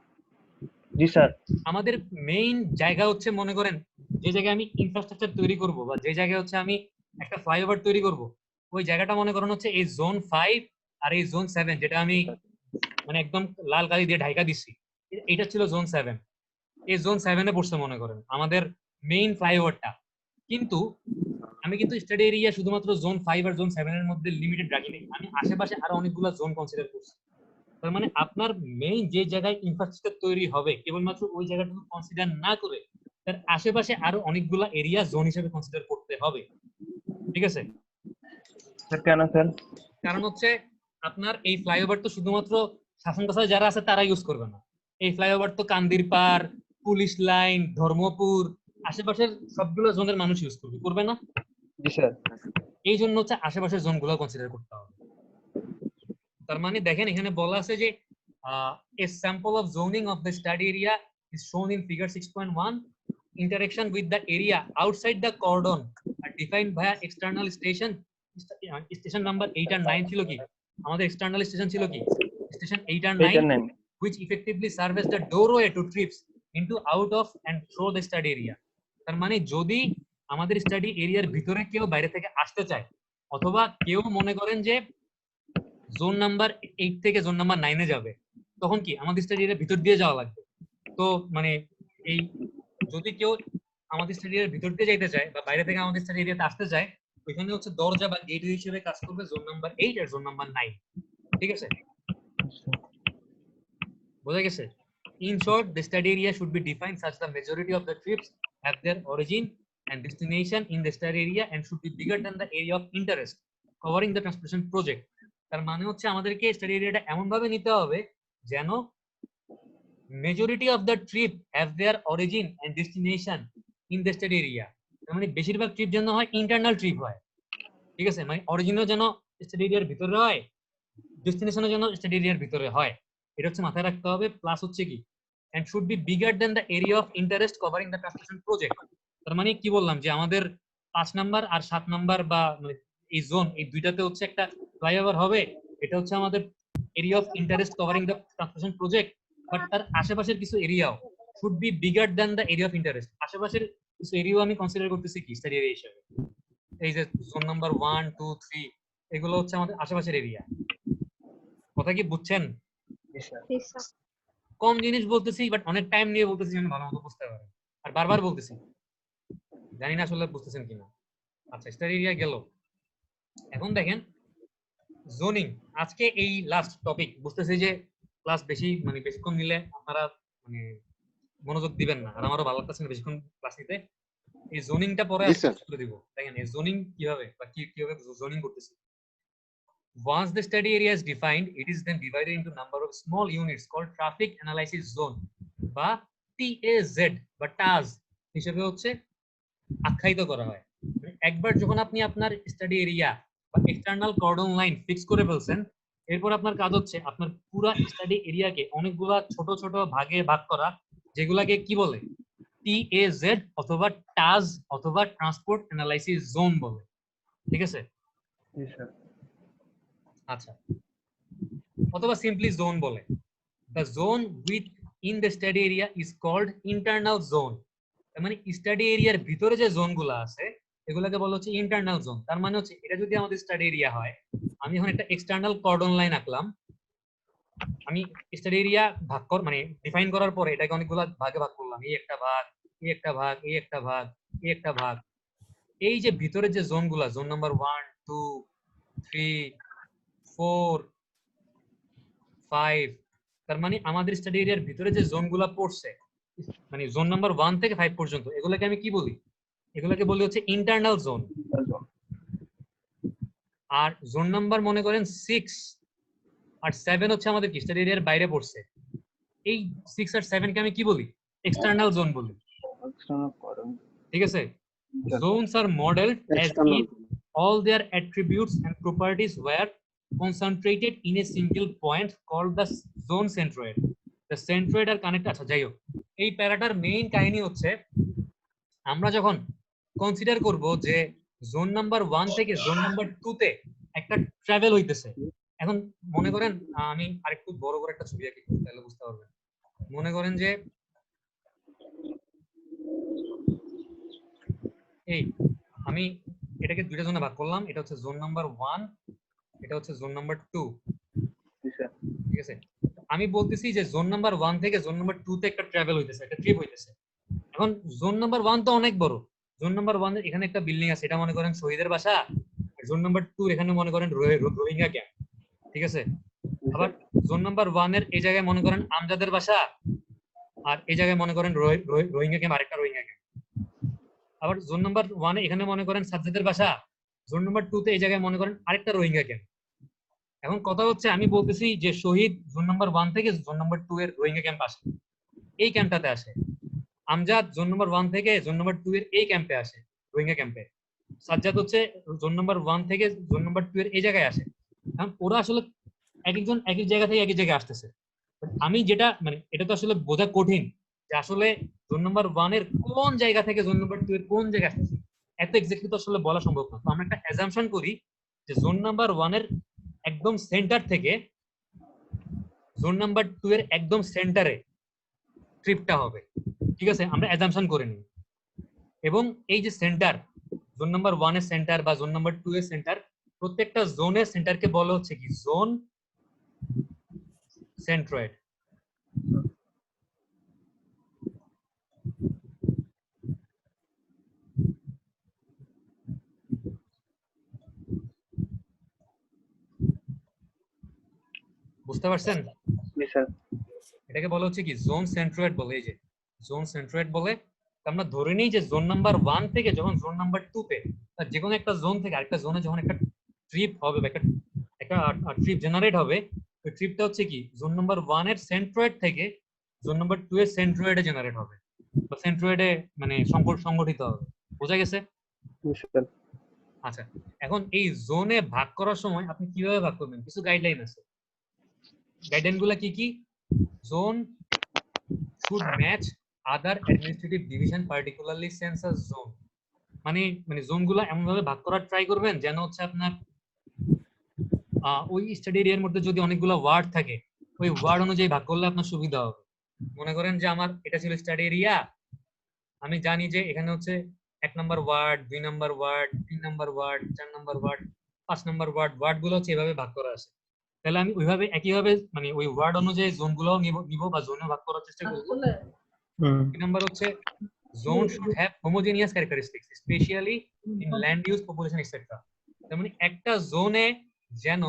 জি স্যার। আমাদের মেইন জায়গা হচ্ছে মনে করেন যে জায়গায় আমি ইনফ্রাস্ট্রাকচার তৈরি করব বা যে জায়গায় হচ্ছে আমি একটা ফ্লাইওভার তৈরি করব, ওই জায়গাটা মনে করেন হচ্ছে এই জোন 5 আর এই জোন 7, যেটা আমি মানে একদম লাল কালি দিয়ে ঢাকা দিছি, এটা ছিল জোন 7। এই জোন 7 এ পড়ছে মনে করেন আমাদের মেইন ফ্লাইওভারটা। কিন্তু আমি কিন্তু স্টাডি এরিয়া শুধুমাত্র জোন 5 আর জোন 7 এর মধ্যে লিমিটেড রাখিনি, আমি আশেপাশে আরো অনেকগুলো জোন কনসিডার করছি। তার মানে আপনার মেইন যে জায়গায় ইনফ্রাস্ট্রাকচার তৈরি হবে কেবলমাত্র ওই জায়গাটুকু কনসিডার না করে তার আশেপাশে আরো অনেকগুলো এরিয়া জোন হিসেবে কনসিডার করতে হবে। ঠিক আছে? স্যার কেন স্যার? কারণ হচ্ছে আপনার এই ফ্লাইওভার তো শুধুমাত্র শাসন কাছায় যারা আছে তারা ইউজ করবে না, এই ফ্লাইওভার তো কান্দির পাড়, পুলিশ লাইন, ধর্মপুর, আশেপাশের সবগুলো জোনের মানুষ ইউজ করবে না? জি স্যার। এই জন্য হচ্ছে আশেপাশের জোনগুলো কনসিডার করতে হবে। তার মানে দেখেন এখানে বলা আছে যে a sample of zoning of the study area is shown in figure 6.1. Interaction with the area outside the cordon are defined via external station number 8 and 9 ছিল কি আমাদের external station ছিল কি station 8 and 9 which effectively serve as the doorway to trips into, out of and through the study area. তার মানে যদি আমাদের study এরিয়ার ভিতরে কেউ বাইরে থেকে আসতে চায় অথবা কেউ মনে করেন যে জোন নাম্বার 8 থেকে জোন নাম্বার 9 এ যাবে, তখন কি আমাদের স্টাডি এরিয়ার ভিতর দিয়ে যাওয়া লাগবে। তো মানে এই যদি কেউ আমাদের স্টাডি এরিয়ার ভিতর দিয়ে যাইতে চায় বা বাইরে থেকে আমাদের স্টাডি এরিয়াতে আসতে চায়, ওইখানে হচ্ছে দরজা বা গেট হিসেবে কাজ করবে জোন নাম্বার 8 আর জোন নাম্বার 9। ঠিক আছে, বোঝা গেছে? In short, the study area should be defined such that the majority of the trips have their origin and destination in the study area and should be bigger than the area of interest covering the transportation project. তার মানে হচ্ছে আমাদেরকে study এরিয়াটা এমন ভাবে নিতে হবে যেন majority of the trip have their origin and destination in the study area. তার মানে বেশিরভাগ ট্রিপ যেন হয় ইন্টারনাল ট্রিপ হয়। ঠিক আছে, মানে অরিজিনও যেন স্টাডি এরিয়ার ভিতরে হয়, ডেস্টিনেশনও যেন স্টাডি এরিয়ার ভিতরে হয়, এটা হচ্ছে মাথায় রাখতে হবে। প্লাস হচ্ছে কি and should be bigger than the area of interest covering the transportation project. তার মানে কি বললাম যে আমাদের 5 নাম্বার আর 7 নাম্বার বা এই জোন, এই দুইটাতে হচ্ছে একটা ফ্লাইওভার হবে, এটা হচ্ছে আমাদের area of interest covering the transportation project, but তার আশেপাশের কিছু এরিয়াও should be bigger than the area of interest. আশেপাশের কিছু এরিয়াও আমি কনসিডার করতেছি কি স্টাডি এরিয়া হিসেবে। এই যে জোন নাম্বার 1 2 3 এগুলো হচ্ছে আমাদের আশেপাশের এরিয়া। কথা কি বুঝছেন? জি স্যার। কম জিনিস বলতেছি বাট অনেক টাইম নিয়ে বলতেছি, আমি ভালো মতো বুঝতে পারি আর বারবার বলতেছি, জানি না আসলে বুঝতেছেন কিনা। আচ্ছা, স্টাডি এরিয়া গেল। এখন দেখেন জোনিং, আজকে এই লাস্ট টপিক। বুঝতেছি যে ক্লাস বেশিক্ষণ নিলে আপনারা মনোযোগ দিবেন না, আর আমারও ভালো লাগতেছে না বেশিক্ষণ ক্লাস নিতে। এই জোনিংটা পরে করে দিব। দেখেন এই জোনিং কিভাবে বা কিভাবে জোনিং করতেছি। Once the study area is defined, it is then divided into number of small units called traffic analysis zone বা TAZ বা TAZ হিসেবে হচ্ছে আখ্যায়িত করা হয়। একবার যখন আপনি আপনার স্টাডি এরিয়া বা এক্সটার্নাল কর্ডন লাইন ফিক্স করে ফেলছেন, এরপর আপনার কাজ হচ্ছে আপনার পুরো স্টাডি এরিয়াকে অনেকগুলা ছোট ছোট ভাগে ভাগ করা, যেগুলাকে কি বলে TAZ অথবা TAZ অথবা ট্রান্সপোর্ট অ্যানালাইসিস জোন বলে। ঠিক আছে? জি স্যার। আচ্ছা, অথবা সিম্পলি জোন বলে। The zone within the study area is called internal zone. তার মানে স্টাডি এরিয়ার ভিতরে যে জোনগুলো আছে এগুলোকে বলা হচ্ছে ইন্টারনাল জোন। তার মানে হচ্ছে এটা যদি আমাদের স্টাডি এরিয়া হয়, আমি এখন একটা এক্সটার্নাল কর্ডন লাইন আঁকলাম, আমি স্টাডি এরিয়া ডিফাইন করার পরে এটাকে অনেকগুলো ভাগে ভাগ করলাম, এই একটা ভাগ, এই একটা ভাগ, এই একটা ভাগ, এই একটা ভাগ। এই যে ভিতরে যে জোনগুলা, জোন নাম্বার 1 2 3 4 5, তার মানে আমাদের স্টাডি এরিয়ার ভিতরে যে জোনগুলা পড়ছে, মানে জোন নাম্বার 1 থেকে 5 পর্যন্ত, এগুলোকে আমি কি বলি? এগুলোকে বলি হচ্ছে ইন্টারনাল জোন। আর জোন নাম্বার মনে করেন 6 আর 7 হচ্ছে আমাদের কি স্টাডি এরিয়ার বাইরে পড়ছে, এই 6 আর 7 কে আমি কি বলি? এক্সটার্নাল জোন বলি। ঠিক আছে? Zones are modeled as if all their attributes and properties were concentrated in a single point called the zone centroid. The centroid are connected. আচ্ছা যাই হোক, এই প্যারাটার মেইন কাহিনী হচ্ছে আমরা যখন কনসিডার করব যে জোন নাম্বার 1 থেকে জোন নাম্বার 2 তে একটা ট্রাভেল হইতেছে। এখন মনে করেন আমি আরেকটু বড় করে একটা ছবি আঁকি তাহলে বুঝতে পারবেন। মনে করেন যে এই আমি এটাকে দুইটা জোনে ভাগ করলাম, এটা হচ্ছে জোন নাম্বার 1, এটা হচ্ছে জোন নাম্বার 2। ঠিক আছে, আমি বলতেছি যে জোন নাম্বার 1 থেকে জোন নাম্বার 2 তে একটা ট্রাভেল হইতেছে, একটা ট্রিপ হইতেছে। এখন জোন নাম্বার 1 তো অনেক বড়, জোন নাম্বার 1 এর এখানে একটা বিল্ডিং আছে, এটা মনে করেন শহীদের বাসা। জোন নাম্বার 2 এখানে মনে করেন রোহিঙ্গা ক্যাম্প। ঠিক আছে, আবার জোন নাম্বার 1 এর এই জায়গায় মনে করেন আমজাদের বাসা, আর এই জায়গায় মনে করেন রোহিঙ্গা ক্যাম্প, আরেকটা রোহিঙ্গা ক্যাম্প। আবার জোন নাম্বার 1 এ এখানে মনে করেন সাজ্জাদের বাসা, জোন নাম্বার 2 তে এই জায়গায় মনে করেন আরেকটা রোহিঙ্গা ক্যাম্প। এখন কথা হচ্ছে আমি বলতেছি যে শহীদ জোন নাম্বার 1 থেকে জোন নাম্বার 2 এর রোহিঙ্গা ক্যাম্প আসে, এই ক্যাম্পটাতে আসে। আমজাদ জোন নাম্বার 1 থেকে জোন নাম্বার 2 এর এই ক্যাম্পে আসে, রোহিঙ্গা ক্যাম্পে। সাজ্জাদ হচ্ছে জোন নাম্বার 1 থেকে জোন নাম্বার 2 এর এই জায়গায় আসে। এখন ওরা আসলে এক একজন এক এক জায়গা থেকে এক এক জায়গায় আসতেছে। আমি যেটা মানে এটা তো আসলে বোঝা কঠিন যে আসলে জোন নাম্বার 1 এর কোন জায়গা থেকে জোন নাম্বার 2 এর কোন জায়গায় আসতেছে, এত এক্স্যাক্টলি তো আসলে বলা সম্ভব না। তো আমরা একটা অ্যাজাম্পশন করি যে জোন নাম্বার 1 এর একদম সেন্টার থেকে জোন নাম্বার 2 এর একদম সেন্টারে ট্রিপটা হবে। ঠিক আছে, আমরা অ্যাজাম্পশন করে নিই। এবং এই যে সেন্টার, জোন নাম্বার 1 এর সেন্টার বা জোন নাম্বার 2 এর সেন্টার, প্রত্যেকটা জোনের সেন্টারকে বলা হচ্ছে কি জোন সেন্ট্রয়েড। বুঝতে পারছেন? এটাকে বলা হচ্ছে কি জোন সেন্ট্রয়েড বলে। এই যে জোন সেন্ট্রয়েড বলে। আমরা ধরে নিই যে জোন নাম্বার 1 থেকে যখন জোন নাম্বার 2 তে যে কোনো একটা জোন থেকে আরেকটা জোনে যখন একটা ট্রিপ হবে বা একটা ট্রিপ জেনারেট হবে, ওই ট্রিপটা হচ্ছে কি জোন নাম্বার 1 এর সেন্ট্রয়েড থেকে জোন নাম্বার 2 এর সেন্ট্রয়েডে জেনারেট হবে বা সেন্ট্রয়েডে মানে সংগঠিত হবে। বোঝা গেছে? আচ্ছা, এখন এই জোনে ভাগ করার সময় আপনি কিভাবে ভাগ করবেন, কিছু গাইডলাইন আছে। গাইডলাইন গুলা কি কি? Zone should match other administrative division, particularly census zone. মানে জোনগুলো এমন ভাবে ভাগ করার ট্রাই করবেন যেন হচ্ছে আপনার ওই স্টাডি এরিয়ার মধ্যে যদি অনেকগুলো ওয়ার্ড থাকে, ওই ওয়ার্ড অনুযায়ী ভাগ করলে আপনার সুবিধা হবে। মনে করেন যে আমার এটা ছিল স্টাডি এরিয়া, আমি জানি যে এখানে হচ্ছে 1 নম্বর ওয়ার্ড, 2 নম্বর ওয়ার্ড, 3 নম্বর ওয়ার্ড, 4 নম্বর ওয়ার্ড, 5 নম্বর ওয়ার্ড, ওয়ার্ডগুলো হচ্ছে এভাবে ভাগ করা আছে। তাহলে আমি ওইভাবে একইভাবে মানে ওই ওয়ার্ড অনুযায়ী জোনগুলোও নিব বা জোনে ভাগ করার চেষ্টা করব। 2 নম্বর হচ্ছে zone should have homogeneous characteristics, especially in land use, population, etc. তার মানে একটা জোনে যেন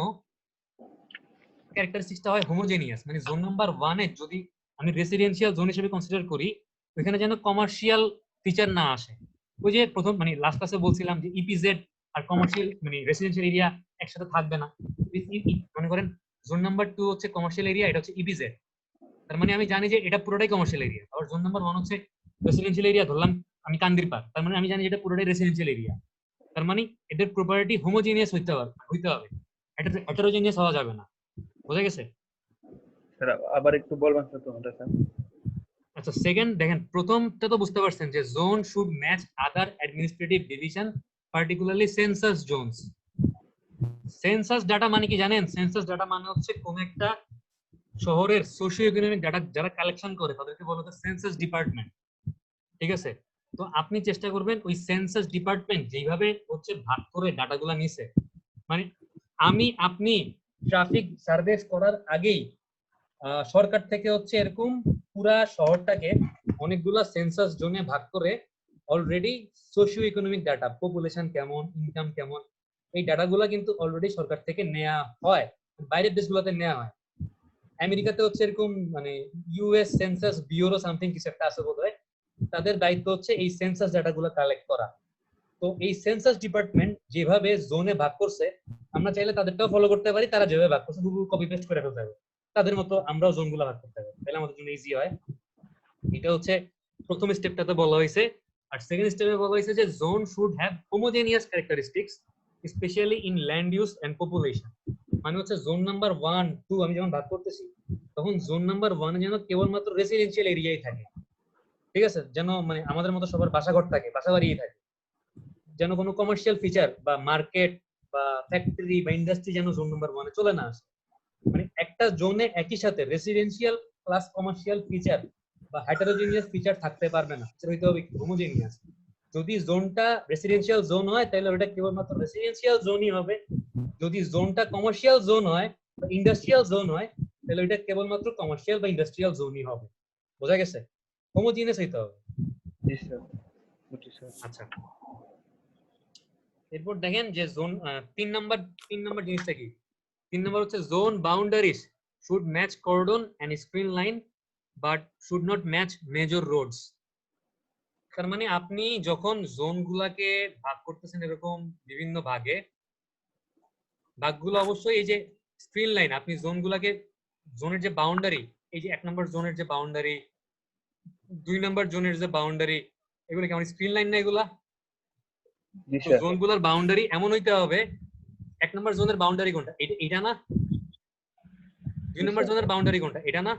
ক্যারেক্টারিস্টিক্সটা হয় হোমোজেনিয়াস। মানে জোন নাম্বার 1 এ যদি আমি রেসিডেন্সিয়াল জোন হিসেবে কনসিডার করি, ওখানে যেন কমার্শিয়াল ফিচার না আসে। ওই যে প্রথম মানে লাস্ট ক্লাসে বলছিলাম যে ইপিজেড আর কমার্শিয়াল মানে রেসিডেন্সিয়াল এরিয়া একসাথে থাকবে না। মনে করেন জোন নাম্বার 2 হচ্ছে কমার্শিয়াল এরিয়া, এটা হচ্ছে ইপিজেড। তার মানে আমি জানি যে এটা পুরোটাই কমার্শিয়াল এরিয়া। আর জোন নাম্বার 1 হচ্ছে রেসিডেন্সিয়াল এরিয়া, ধরলাম আমি কান্দির পার, তার মানে আমি জানি এটা পুরোটাই রেসিডেন্সিয়াল এরিয়া। তার মানে এদের প্রপার্টি হোমোজেনিয়াস হইতে হবে, হেটেরোজেনিয়াস হওয়া যাবে না। বোঝা গেছে? স্যার আবার একটু বলবেন স্যার তোমাদের স্যার। আচ্ছা, সেকেন্ড দেখেন, প্রথমটা তো বুঝতে পারছেন যে zone should match other administrative division, particularly census Jones. Census data মানে কি জানেন? সেন্সাস ডাটা মানে হচ্ছে কোন একটা শহরের সোশিও ইকোনমিক ডাটা যারা কালেকশন করে তাদেরকে বলা হয় সেন্সাস ডিপার্টমেন্ট। ঠিক আছে, তো আপনি চেষ্টা করবেন ওই সেন্সাস ডিপার্টমেন্ট যেভাবে হচ্ছে ভাগ করে ডাটাগুলো নিছে, মানে আপনি ট্রাফিক সার্ভে করার আগেই সরকার থেকে হচ্ছে এরকম পুরা শহরটাকে অনেকগুলা সেন্সাস জোনে ভাগ করে already socio economic data, population কেমন, ইনকাম কেমন, এই ডাটাগুলা কিন্তু অলরেডি সরকার থেকে নেওয়া হয়, বাইরের দেশগুলোতে নেওয়া হয়। আমেরিকাতে হচ্ছে এরকম মানে ইউএস সেন্সাস বিউরো সামথিং কিছু একটা আছে বোধহয়, তাদের দায়িত্ব হচ্ছে এই সেন্সাস ডাটাগুলো কালেক্ট করা। তো এই সেন্সাস ডিপার্টমেন্ট যেভাবে জোনে ভাগ করছে, আমরা চাইলে তাদেরটাও ফলো করতে পারি। তারা যেভাবে ভাগ করছে গুগল কপি পেস্ট করে ফেলতে হবে, তাদের মতো আমরাও জোনগুলো ভাগ করতে পারি, তাহলে আমাদের জন্য ইজি হয়। এটা হচ্ছে প্রথম স্টেপটাতে বলা হয়েছে। আর সেকেন্ড স্টেপে বলা হয়েছে যে zone should have homogeneous characteristics, specially in land use and population. মানে হচ্ছে জোন নাম্বার 1 2 আমি যখন ভাগ করতেছি তখন জোন নাম্বার 1 যেন কেবলমাত্র রেসিডেন্সিয়াল এরিয়াই থাকে, ঠিক আছে, যেন মানে আমাদের মতো সবার বাসাঘর থাকে, বাসাবাড়িই থাকে, যেন কোনো কমার্শিয়াল ফিচার বা মার্কেট বা ফ্যাক্টরি বা ইন্ডাস্ট্রি যেন জোন নাম্বার 1 এ চলে না আসে। মানে একটা জোনে একই সাথে রেসিডেন্সিয়াল প্লাস কমার্শিয়াল ফিচার বা হেটারোজিনিয়াস ফিচার থাকতে পারবে না, সেটা হইতে হবে হোমোজেনিয়াস। যদি জোনটা রেসিডেন্সিয়াল জোন হয় তাহলে ওটা কেবলমাত্র রেসিডেন্সিয়াল জোনই হবে, যদি জোনটা কমার্শিয়াল জোন হয় বা ইন্ডাস্ট্রিয়াল জোন হয় তাহলে ওটা কেবলমাত্র কমার্শিয়াল বা ইন্ডাস্ট্রিয়াল জোনই হবে। বোঝা গেছে? হোমোজেনিয়াস হইতে হবে। জি স্যার, বুঝছি স্যার। আচ্ছা, এরপর দেখেন যে জোন 3 নাম্বার জিনিসটা কি? 3 নাম্বার হচ্ছে zone boundaries should match cordon and screen line but should not match major roads. তার মানে আপনি যখন জোন গুলাকে ভাগ করতেছেন এরকম বিভিন্ন ভাগে, ভাগগুলো অবশ্যই এই যে স্ক্রিন লাইন, আপনি জোন গুলাকে জোনের যে বাউন্ডারি, এই যে 1 নম্বর জোনের যে বাউন্ডারি, 2 নম্বর জোনের যে বাউন্ডারি, এগুলো কেমন স্ক্রিন লাইন না এগুলা? জি তো স্যার, জোন গুলার বাউন্ডারি এমন হইতে হবে, 1 নম্বর জোনের বাউন্ডারি কোনটা? এটা না? 2 নম্বর জোনের বাউন্ডারি কোনটা? এটা না?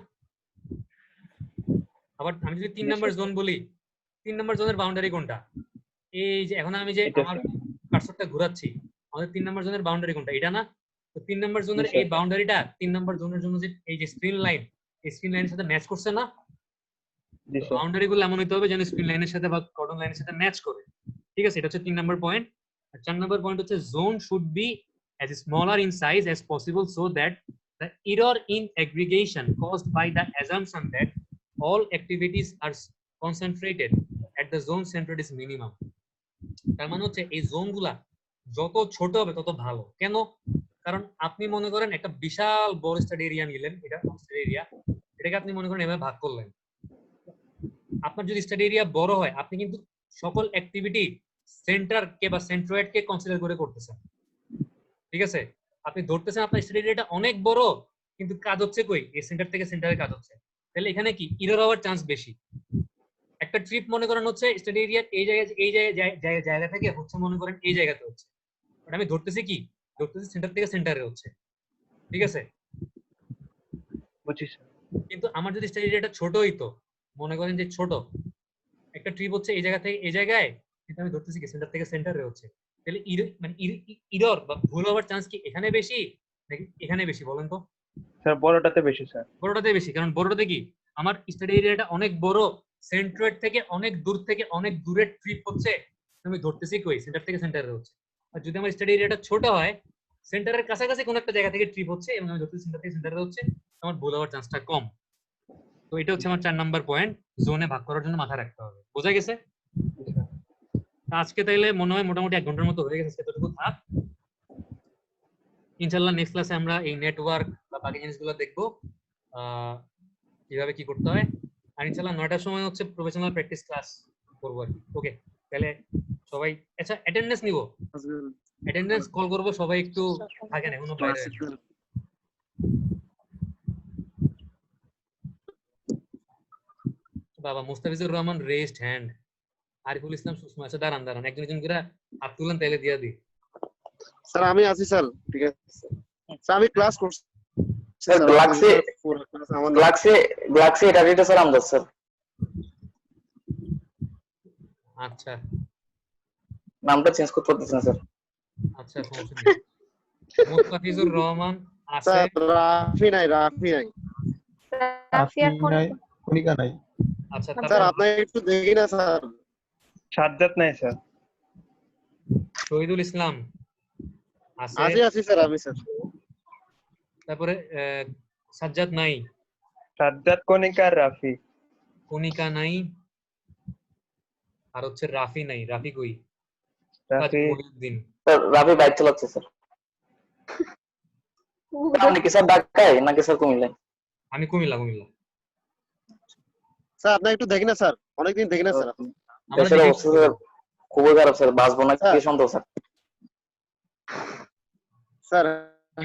আবার আমি যদি 3 নম্বর জোন বলি, 3 নম্বর জোনের বাউন্ডারি কোনটা? এই যে এখন আমি যে এটা আমার স্যার। কার্সরটা ঘোরাচ্ছি, আমাদের 3 নম্বর জোনের বাউন্ডারি কোনটা? এটা না? তো 3 নম্বর জোনের জি, স্যার। এই বাউন্ডারিটা 3 নম্বর জোনের জন্য যে এই যে স্ক্রিন লাইন, এই স্ক্রিন লাইনের সাথে ম্যাচ করছে না? জি স্যার, বাউন্ডারি গুলো এমন হইতে হবে যেন স্ক্রিন লাইনের সাথে বা কর্ডন লাইনের সাথে ম্যাচ করে, ঠিক আছে? এটা হচ্ছে 3 নম্বর পয়েন্ট। আর 4 নম্বর পয়েন্ট হচ্ছে zone should be as smaller in size as possible so that the error in aggregation caused by the assumption that all activities are concentrated at the zone center is minimum. তার মানে হচ্ছে এই জোনগুলা যত ছোট হবে তত ভালো। কেন? কারণ আপনি মনে করেন একটা বিশাল বড় স্টাডি এরিয়া নিলেন, এটা স্টাডি এরিয়া, এটাকে আপনি মনে করেন এভাবে ভাগ করলেন। আপনার যদি স্টাডি এরিয়া বড় হয় আপনি কিন্তু সকল অ্যাক্টিভিটি সেন্টার কে বা সেন্ট্রয়েড কে কনসিডার করে করতেছেন, ঠিক আছে? আপনি ধরতেছেন আপনার স্টাডি এরিয়াটা অনেক বড় কিন্তু কাজ হচ্ছে কই? এই সেন্টার থেকে সেন্টারে কাজ হচ্ছে, তাহলে এখানে কি এরর হওয়ার চান্স বেশি। একটা ট্রিপ মনে করেন হচ্ছে স্টাডি এরিয়ার এই জায়গা থেকে হচ্ছে মনে করেন এই জায়গাতে হচ্ছে, ওটা আমি ধরতেছি কি? ধরতেছি সেন্টার থেকে সেন্টারে হচ্ছে, ঠিক আছে? বুঝছি স্যার। কিন্তু আমার যদি স্টাডি এরিয়াটা ছোট হইতো, মনে করেন যে ছোট একটা ট্রিপ হচ্ছে এই জায়গা থেকে এই জায়গায়, কিন্তু আমি ধরতেছি কি সেন্টার থেকে সেন্টারে হচ্ছে, তাহলে ইরর বা ভুল হওয়ার চান্স কি এখানে বেশি নাকি এখানে বেশি বলেন তো? স্যার বড়টাতে বেশি স্যার। বড়টাতে বেশি, কারণ বড়টাতে কি আমার স্টাডি এরিয়াটা অনেক বড়, সেন্ট্রয়েড থেকে অনেক দূর থেকে অনেক দূরের ট্রিপ হচ্ছে, আমি ধরতেছি কই সেন্টার থেকে সেন্টারে হচ্ছে। আর যদি আমার স্টাডি এরিয়াটা ছোট হয়, সেন্টারের কাছাকাছি কোন একটা জায়গা থেকে ট্রিপ হচ্ছে এবং আমি ধরতেছি সেন্টার থেকে সেন্টারে হচ্ছে, আমার ভুল হওয়ার চান্সটা কম। তো এটা হচ্ছে আমার 4 নাম্বার পয়েন্ট, জোনে ভাগ করার জন্য মাথায় রাখতে হবে। বোঝা গেছে? আজকে তাইলে মনে হয় মোটামুটি 1 ঘন্টার মতো হয়ে গেছে, এতটুকু থাক। ইনশাআল্লাহ নেক্সট ক্লাসে আমরা এই নেটওয়ার্ক বা বাকি জিনিসগুলো দেখবো কিভাবে কি করতে হয়। আর ইনশাআল্লাহ 9টার সময় হচ্ছে প্রফেশনাল প্র্যাকটিস ক্লাস করবো আর কি। ওকে, তাহলে সবাই আচ্ছা অ্যাটেন্ডেন্স নিব, অ্যাটেন্ডেন্স কল করব, সবাই একটু থাকেন এখনো বাইরে। বাবা মুস্তাফিজুর রহমান রেজড হ্যান্ড, আরিফুল ইসলাম সুষমা, আচ্ছা দাঁড়ান একজন একজন করে হাত তুলেন তাহলে দিয়ে দিই। স্যার আমি আছি স্যার, ঠিক আছে স্যার, আমি ক্লাস করছি স্যার। গ্লাক্সি এটা দিতে স্যার আমদাদ স্যার। আচ্ছা নামটা চেঞ্জ করতে পারতেছেন স্যার। আচ্ছা, সমস্যা নেই। মুস্তাফিজুর রহমান আছে, স্যার রাফি নাই রাফি এখন নাই, কণিকা নাই। আচ্ছা স্যার, তারপর আপনাকে একটু দেখি না স্যার। সাজ্জাদ নাই স্যার। শহীদুল ইসলাম আছে, আছি স্যার, আমি স্যার। তারপরে সাজ্জাদ নাই, সাজ্জাদ, কণিকা আর রাফি। কণিকা নাই, আর হচ্ছে রাফি নাই। রাফি কই? রাফি মহিউদ্দিন। স্যার রাফি বাইক চালাচ্ছে স্যার। আপনি কি স্যার ঢাকায় নাকি স্যার কুমিল্লায়? আমি কুমিল্লা। স্যার আপনাকে একটু দেখি না স্যার, অনেকদিন দেখি না স্যার। আমরা দেশের দেখি অবস্থা স্যার খুবই খারাপ স্যার, বাঁচবো না কি সন্দেহ স্যার। স্যার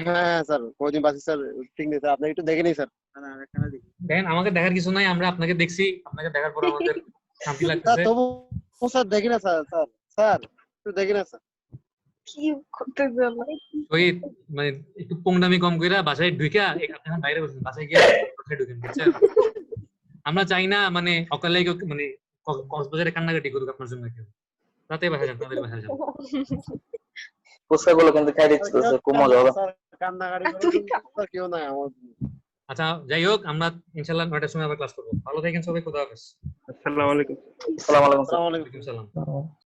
হ্যাঁ স্যার, কয়দিন বাকি স্যার, ঠিক নেই স্যার, আপনাকে একটু দেখে নিই স্যার। দেখেন আমাকে দেখার কিছু নাই, আমরা আপনাকে দেখছি, আপনাকে দেখার পর আমাদের শান্তি স্যার লাগতেছে। তবু স্যার দেখি না স্যার, স্যার একটু দেখি না স্যার। কি করতে গেল ওই মানে একটু পোংডামি কম কইরা বাসায় ঢুইকা আপনি এখন বাইরে বসেন, বাসায় গিয়ে বাসায় ঢুকেন, বুঝছেন? আমরা চাই না মানে অকালে কেউ মানে কক্সবাজারে কান্নাকাটি করুক আপনার জন্য কেউ, রাতে বাসায় যান, তাদের বাসায় যান। ফুচকা গুলো কিন্তু খাই দিচ্ছে খুব মজা হবে। স্যার কান্নাকাটি করে কেউ নাই আমার। আচ্ছা যাই হোক, আমরা ইনশাআল্লাহ 9টার সময় আবার ক্লাস করবো। ভালো থাকেন সবাই, খোদা হাফেজ। আসসালামু আলাইকুম। আসসালামু আলাইকুম স্যার। আসসালামু আলাইকুম। ওয়ালাইকুম সালাম।